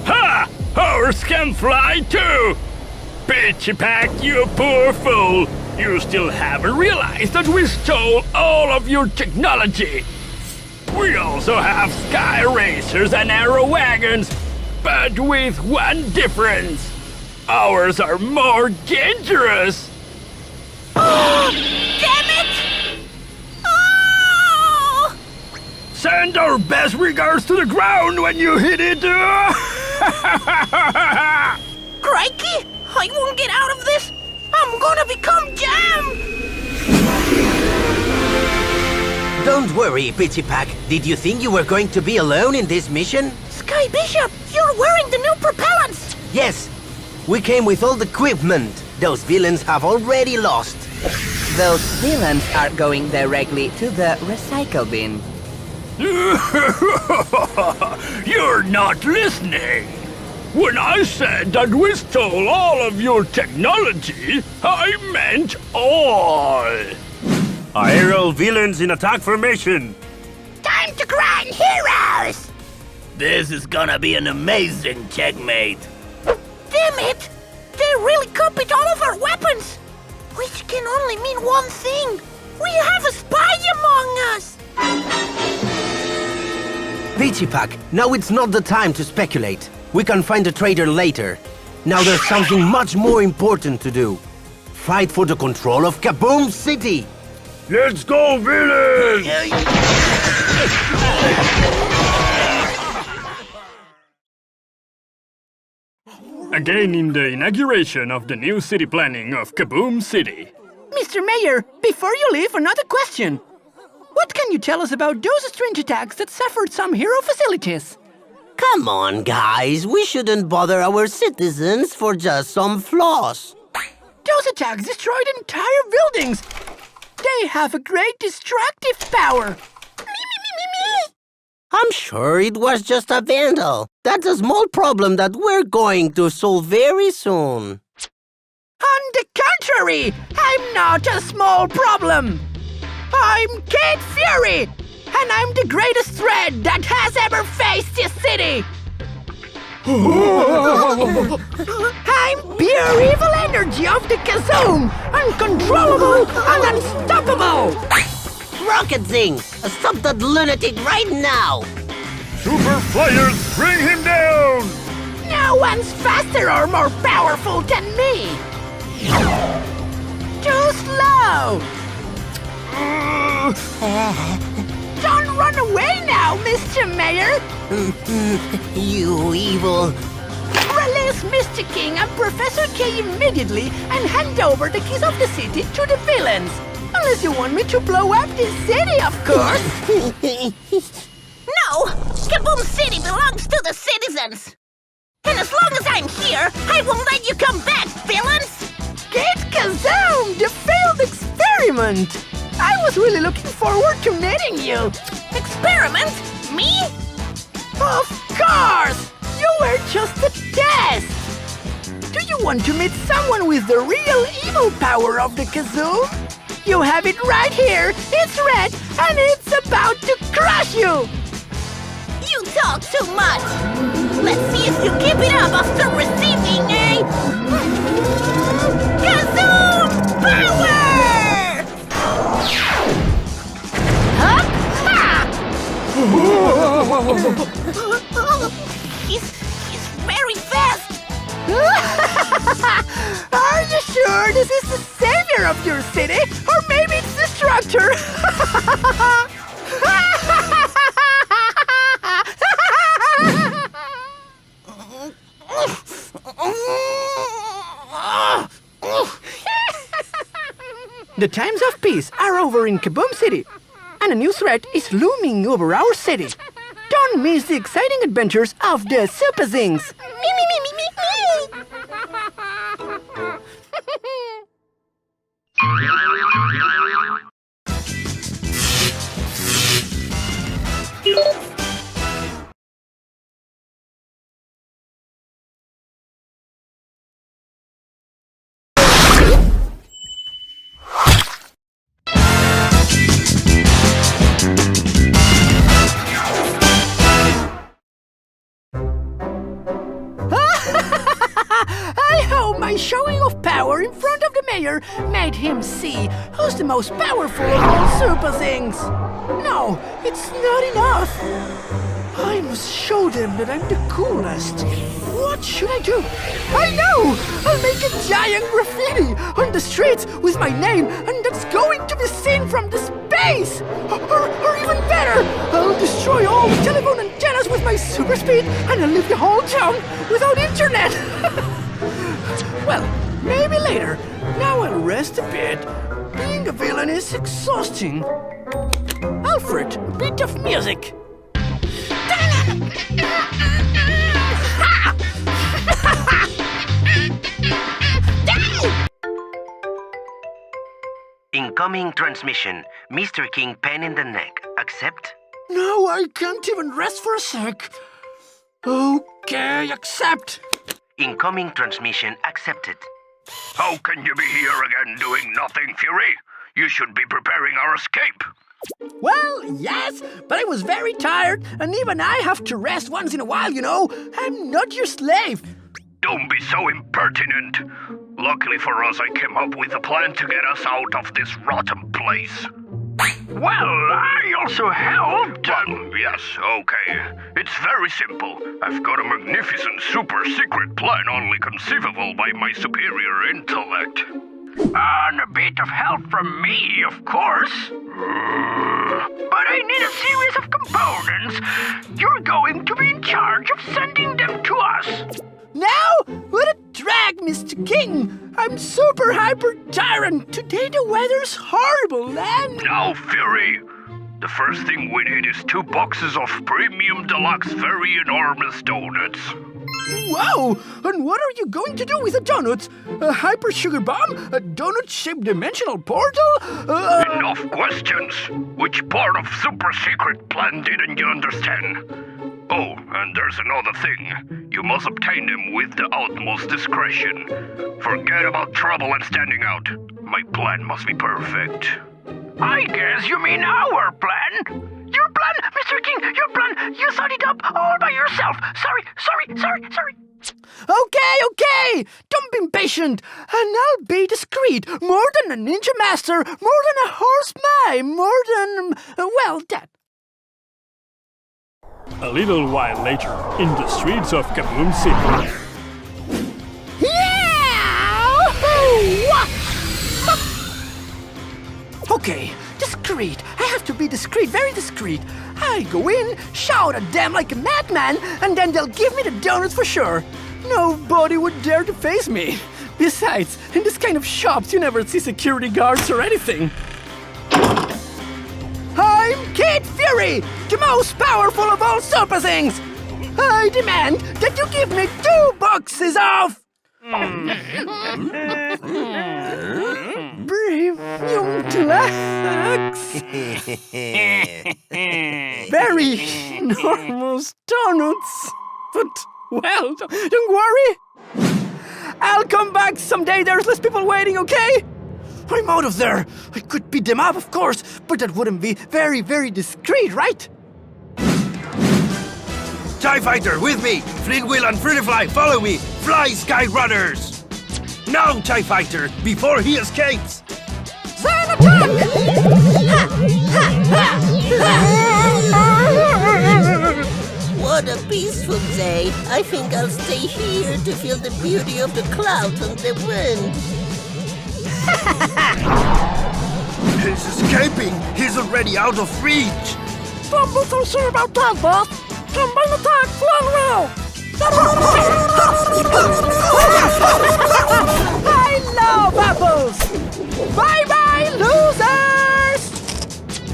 Ha! Ours can fly too! Pitchy Pack, you poor fool! You still haven't realized that we stole all of your technology! We also have Sky Racers and Arrow Wagons, but with one difference. Ours are more dangerous! Oh! Damn it! Oh! Send our best regards to the ground when you hit it! Crikey! I won't get out of this! I'm gonna become jam! Don't worry, Pitchy Pack. Did you think you were going to be alone in this mission? Sky Bishop, you're wearing the new propellants! Yes. We came with all the equipment. Those villains have already lost. Those villains are going directly to the recycle bin. You're not listening! When I said that we stole all of your technology, I meant all! Aerial villains in attack formation! Time to grind, heroes! This is gonna be an amazing checkmate. Damn it! They really copied all of our weapons! Which can only mean one thing. We have a spy among us! Pitchy Pack, now it's not the time to speculate. We can find a traitor later. Now there's something much more important to do. Fight for the control of Kaboom City! Let's go, villains! Again in the inauguration of the new city planning of Kaboom City. Mr. Mayor, before you leave, another question. What can you tell us about those strange attacks that suffered some hero facilities? Come on, guys. We shouldn't bother our citizens for just some flaws. Those attacks destroyed entire buildings. They have a great destructive power. I'm sure it was just a vandal. That's a small problem that we're going to solve very soon. On the contrary, I'm not a small problem. I'm Kid Fury, and I'm the greatest threat that has ever faced this city. I'm pure evil energy of the Kazoom, uncontrollable and unstoppable. Rocket Zing, stop that lunatic right now. Super Flyers, bring him down! No one's faster or more powerful than me. Too slow. Don't run away now, Mr. Mayor! You evil. Release Mr. King and Professor K immediately and hand over the keys of the city to the villains. Unless you want me to blow up this city, of course! No! Kaboom City belongs to the citizens! And as long as I'm here, I won't let you come back, villains! Kid Kazoom, the failed experiment! I was really looking forward to meeting you! Experiment? Me? Of course! You were just a test! Do you want to meet someone with the real evil power of the Kazoom? You have it right here! It's red, and it's about to crush you! You talk too much! Let's see if you keep it up after receiving a... Kazoom power! Huh? Ha! He's very fast! Are you sure this is the savior of your city? Or maybe it's the structure? The times of peace are over in Kaboom City, and a new threat is looming over our city. Don't miss the exciting adventures of the SuperZings! Me. I hope my showing of power in front of the mayor made him see who's the most powerful of all SuperZings. No, it's not enough. I must show them that I'm the coolest. What should I do? I know! I'll make a giant graffiti on the streets with my name, and that's going to be seen from the space! Or even better, I'll destroy all the telephone antennas with my super speed, and I'll leave the whole town without internet! Well, maybe later. Now I'll rest a bit. Being a villain is exhausting. Alfred, a bit of music. Incoming transmission. Mr. King, pain in the neck. Accept? No, I can't even rest for a sec. Okay, accept. Incoming transmission accepted. How can you be here again doing nothing, Fury? You should be preparing our escape. Well, yes, but I was very tired, and even I have to rest once in a while, you know. I'm not your slave. Don't be so impertinent. Luckily for us, I came up with a plan to get us out of this rotten place. Well, I also helped. Yes, okay. It's very simple. I've got a magnificent super secret plan only conceivable by my superior intellect. And a bit of help from me, of course. But I need a series of components. You're going to be in charge of sending them to us. Now? With a drag, Mr. King. I'm super hyper tyrant. Today the weather's horrible and... Now, Fury! The first thing we need is 2 boxes of premium deluxe very enormous donuts. Wow! And what are you going to do with the donuts? A hyper sugar bomb? A donut-shaped dimensional portal? Enough questions! Which part of super secret plan didn't you understand? Oh, and there's another thing. You must obtain them with the utmost discretion. Forget about trouble and standing out. My plan must be perfect. I guess you mean our plan? Your plan, Mr. King, your plan. You thought it up all by yourself. Sorry. Okay. Don't be impatient. And I'll be discreet. More than a ninja master. More than a horse mime. More than, well, that. A little while later, in the streets of Kaboom City. Okay, discreet. I have to be discreet, very discreet. I go in, shout at them like a madman, and then they'll give me the donuts for sure. Nobody would dare to face me. Besides, in this kind of shops, you never see security guards or anything. I'm Kid Fury, the most powerful of all SuperZings. I demand that you give me 2 boxes of... Premium deluxe. Very enormous donuts. But, well, don't worry. I'll come back someday. There's less people waiting, okay? I'm out of there. I could beat them up, of course, but that wouldn't be very, very discreet, right? TIE Fighter, with me! Flint Wheel and Fruity Fly, follow me! Fly, Sky Runners! Now, TIE Fighter, before he escapes! Sun attack! What a peaceful day. I think I'll stay here to feel the beauty of the clouds and the wind. He's escaping! He's already out of reach! Don't be so sure about that, boss. Combine attack, Flint Wheel! I love apples! Bye-bye, losers!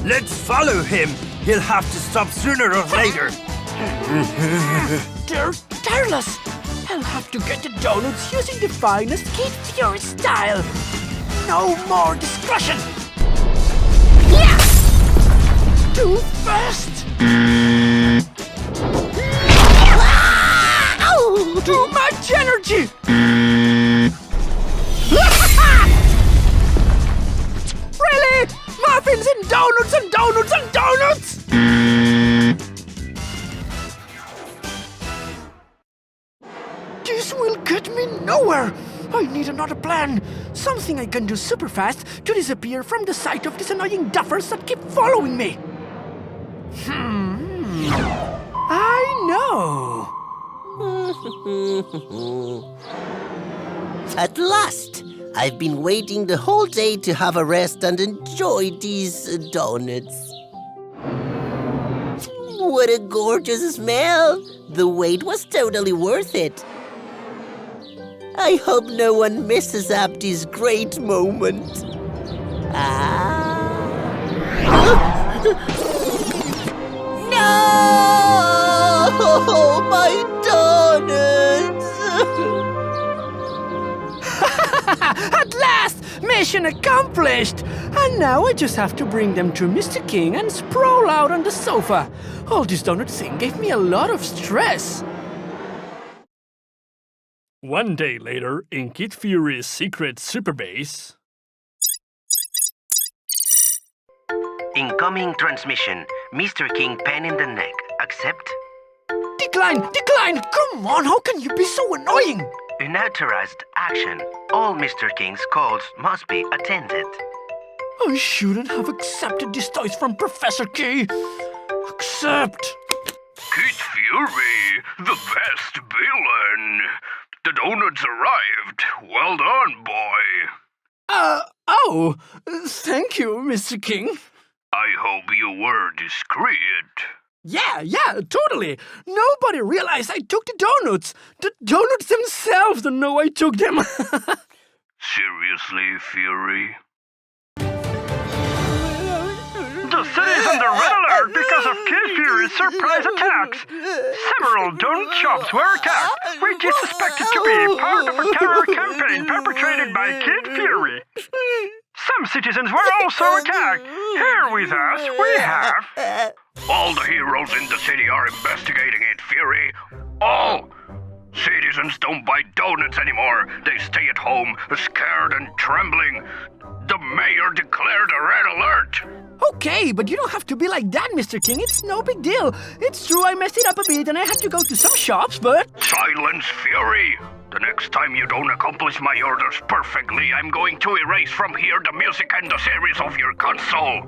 Let's follow him! He'll have to stop sooner or later! They're tireless! I'll have to get the donuts using the finest Kid Fury style! No more discretion! Yeah! Too fast! Too much energy! Really? Muffins and donuts and donuts and donuts? This will get me nowhere! I need another plan! Something I can do super fast to disappear from the sight of these annoying duffers that keep following me! I know! At last! I've been waiting the whole day to have a rest and enjoy these donuts. What a gorgeous smell! The wait was totally worth it. I hope no one misses up this great moment. No! My donuts! At last! Mission accomplished! And now I just have to bring them to Mr. King and sprawl out on the sofa. All this donut thing gave me a lot of stress. One day later, in Kid Fury's secret super base... Incoming transmission. Mr. King, pen in the neck. Accept? Decline! Come on, how can you be so annoying? Unauthorized action. All Mr. King's calls must be attended. I shouldn't have accepted this toys from Professor K. Accept! Kid Fury, the best villain! The donuts arrived. Well done, boy. Thank you, Mr. King. I hope you were discreet. Yeah, totally. Nobody realized I took the donuts. The donuts themselves don't know I took them. Seriously, Fury? The city's under red alert because of Kid Fury's surprise attacks. Several donut shops were attacked, which is suspected to be part of a terror campaign perpetrated by Kid Fury. Some citizens were also attacked. Here with us, we have... All the heroes in the city are investigating it, Fury. All! Citizens don't buy donuts anymore. They stay at home, scared and trembling. The mayor declared a red alert. Okay, but you don't have to be like that, Mr. King. It's no big deal. It's true I messed it up a bit and I had to go to some shops, but... Silence, Fury! The next time you don't accomplish my orders perfectly, I'm going to erase from here the music and the series of your console.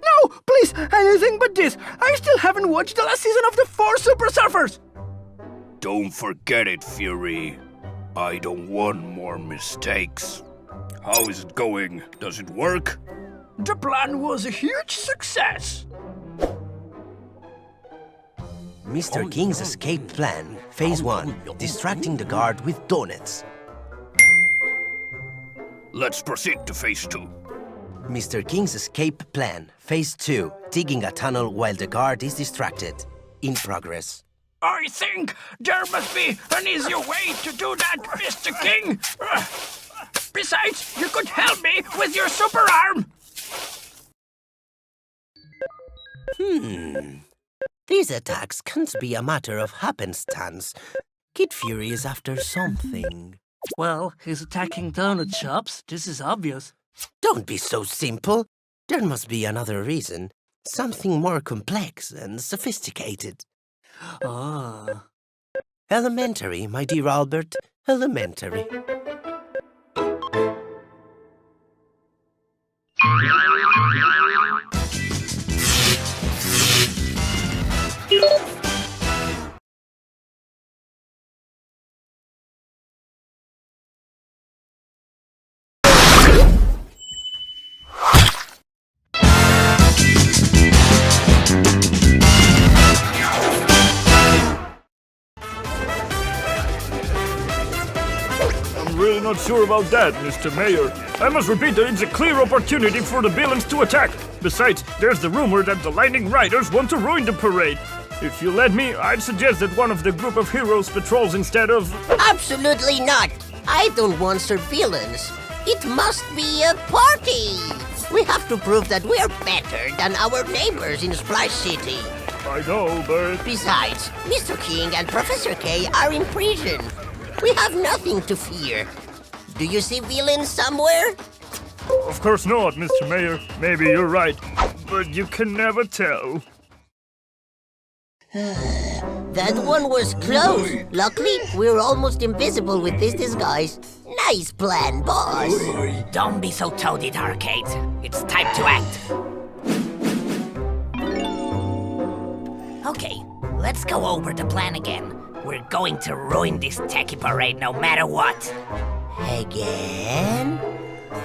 No, please, anything but this. I still haven't watched the last season of the 4 Super Surfers. Don't forget it, Fury. I don't want more mistakes. How is it going? Does it work? The plan was a huge success. Mr. King's escape plan, Phase 1, distracting the guard with donuts. Let's proceed to Phase 2. Mr. King's escape plan, Phase 2, digging a tunnel while the guard is distracted. In progress. I think there must be an easier way to do that, Mr. King. Besides, you could help me with your super arm. These attacks can't be a matter of happenstance. Kid Fury is after something. Well, he's attacking donut shops. This is obvious. Don't be so simple. There must be another reason. Something more complex and sophisticated. Ah. Elementary, my dear Albert. Elementary. I'm really not sure about that, Mr. Mayor. I must repeat that it's a clear opportunity for the villains to attack. Besides, there's the rumor that the Lightning Riders want to ruin the parade. If you let me, I'd suggest that one of the group of heroes patrols instead of... Absolutely not. I don't want surveillance. It must be a party. We have to prove that we're better than our neighbors in Splash City. I know, but... Besides, Mr. King and Professor K are in prison. We have nothing to fear. Do you see villains somewhere? Of course not, Mr. Mayor. Maybe you're right, but you can never tell. That one was close. Luckily, we're almost invisible with this disguise. Nice plan, boss. Don't be so toadied, Arcade. It's time to act. Okay, let's go over the plan again. We're going to ruin this techie parade no matter what. Again?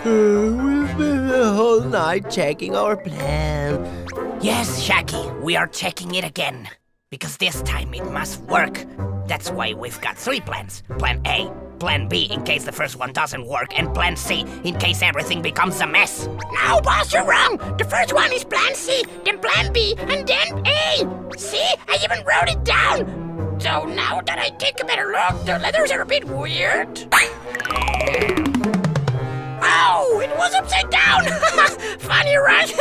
We've been the whole night checking our plan. Yes, Shaggy, we are checking it again. Because this time it must work. That's why we've got 3 plans. Plan A, Plan B in case the first one doesn't work, and Plan C in case everything becomes a mess. No, boss, you're wrong. The first one is Plan C, then Plan B, and then A. See, I even wrote it down. So now that I take a better look, the letters are a bit weird. Oh, it was upside down. Funny, right?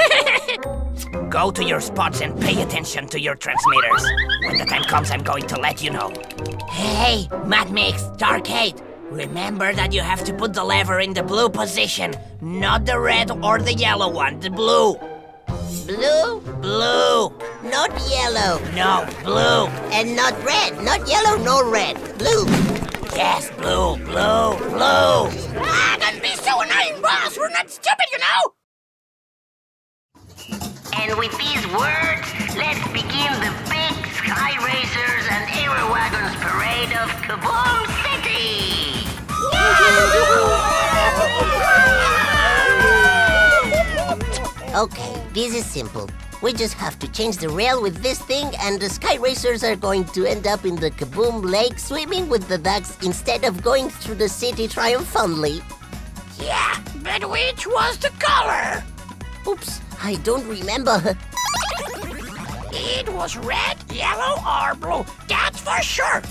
Go to your spots and pay attention to your transmitters. When the time comes, I'm going to let you know. Hey, Mad Mix, Darkade. Remember that you have to put the lever in the blue position, not the red or the yellow one, the blue. Blue? Blue. Not yellow. No, blue. And not red. Not yellow nor red. Blue. Yes, blue, blue, blue. Ah, don't be so annoying, boss. We're not stupid, you know. And with these words, let's begin the big Sky Racers and Aero Wagons parade of Kaboom City! Okay, this is simple. We just have to change the rail with this thing, and the Sky Racers are going to end up in the Kaboom Lake swimming with the ducks instead of going through the city triumphantly. Yeah, but which was the color? Oops, I don't remember. It was red, yellow, or blue, that's for sure.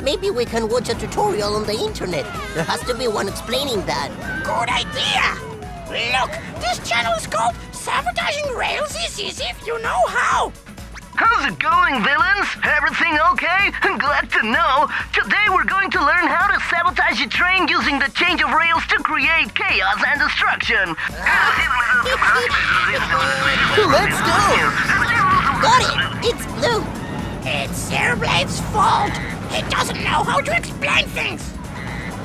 Maybe we can watch a tutorial on the internet. There has to be one explaining that. Good idea. Look, this channel is called Sabotaging Rails is Easy if you know how. How's it going, villains? Everything okay? I'm glad to know. Today we're going to learn how to sabotage a train using the change of rails to create chaos and destruction. Let's go! Got it! It's blue! It's Airblade's fault. He doesn't know how to explain things.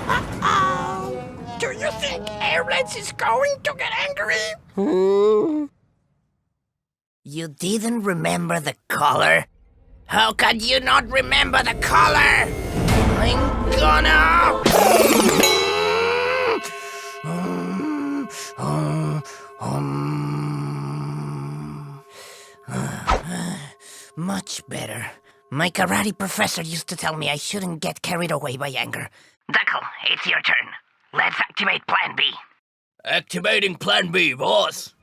Uh-oh. Do you think Airblades is going to get angry? You didn't remember the color? How could you not remember the color? I'm gonna... Much better. My karate professor used to tell me I shouldn't get carried away by anger. Duckle, it's your turn. Let's activate Plan B. Activating Plan B, boss.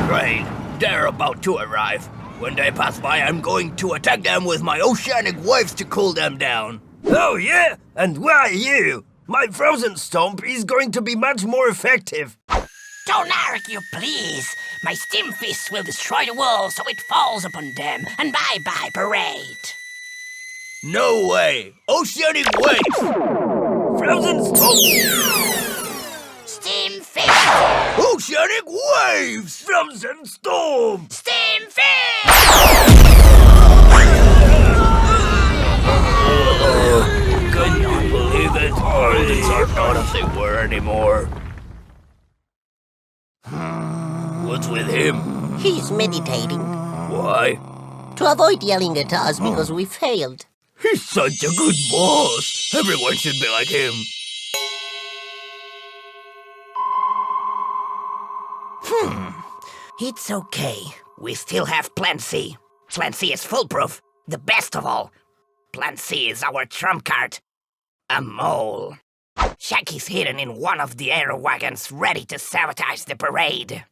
Right, they're about to arrive. When they pass by, I'm going to attack them with my oceanic waves to cool them down. Oh yeah? And why you? My frozen stomp is going to be much more effective. Don't argue, please. My steam fists will destroy the wall so it falls upon them. And bye-bye, parade. No way! Oceanic waves! Frozen stomp! Steam fist! Oceanic waves! Frozen storm! Steam fist! Could not believe it. These are not as they were anymore. What's with him? He's meditating. Why? To avoid yelling at us because we failed. He's such a good boss. Everyone should be like him. It's okay. We still have Plan C. Plan C is foolproof. The best of all. Plan C is our trump card. A mole. Shaggy's hidden in one of the air wagons ready to sabotage the parade.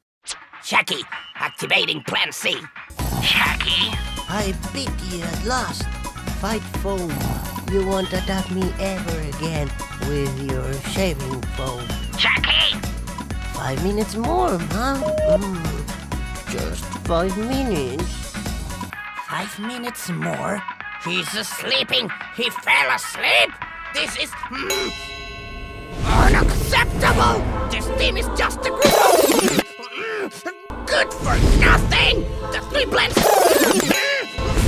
Shaggy, activating Plan C. Shaggy? I beat you at last. Fight foam. You won't attack me ever again with your shaving foam. Shaggy! 5 minutes more, huh? Just 5 minutes. 5 minutes more? He's sleeping. He fell asleep. This is unacceptable. This team is just a group of good for nothing. The 3 plans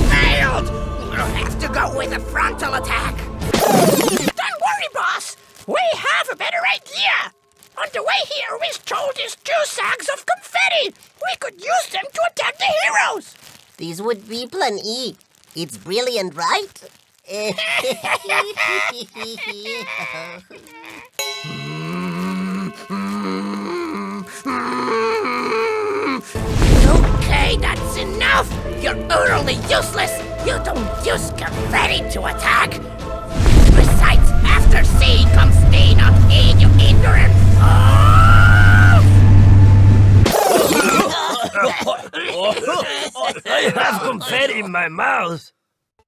failed. We'll have to go with a frontal attack. Don't worry, boss. We have a better idea. On the way here, we stole these 2 sacks of confetti. We could use them to attack the heroes. This would be Plan E. It's brilliant, right? Okay, that's enough. You're utterly useless. You don't use confetti to attack. Besides, after C comes D, not E, you ignorant I have confetti in my mouth.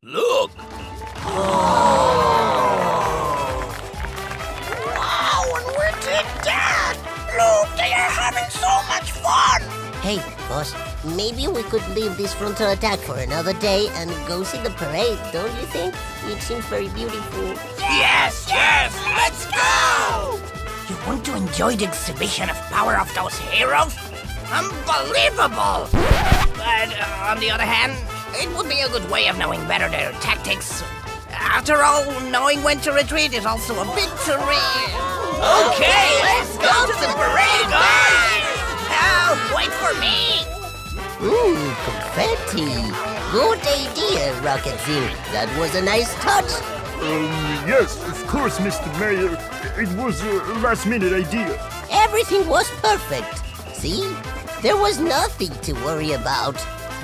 Look! Wow, and we did that! Look, they are having so much fun! Hey, boss, maybe we could leave this frontal attack for another day and go see the parade, don't you think? It seems very beautiful. Yes, let's go! You want to enjoy the exhibition of power of those heroes? Unbelievable! But on the other hand, it would be a good way of knowing better their tactics. After all, knowing when to retreat is also a victory. Okay, let's go to the parade, guys! Help, wait for me! Confetti. Good idea, Rocket Zing. That was a nice touch. Yes, of course, Mr. Mayor. It was a last-minute idea. Everything was perfect. See? There was nothing to worry about.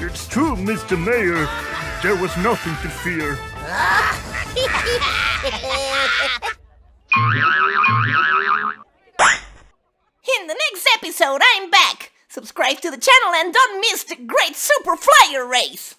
It's true, Mr. Mayor. There was nothing to fear. In the next episode, I'm back. Subscribe to the channel and don't miss the great Super Flyer race.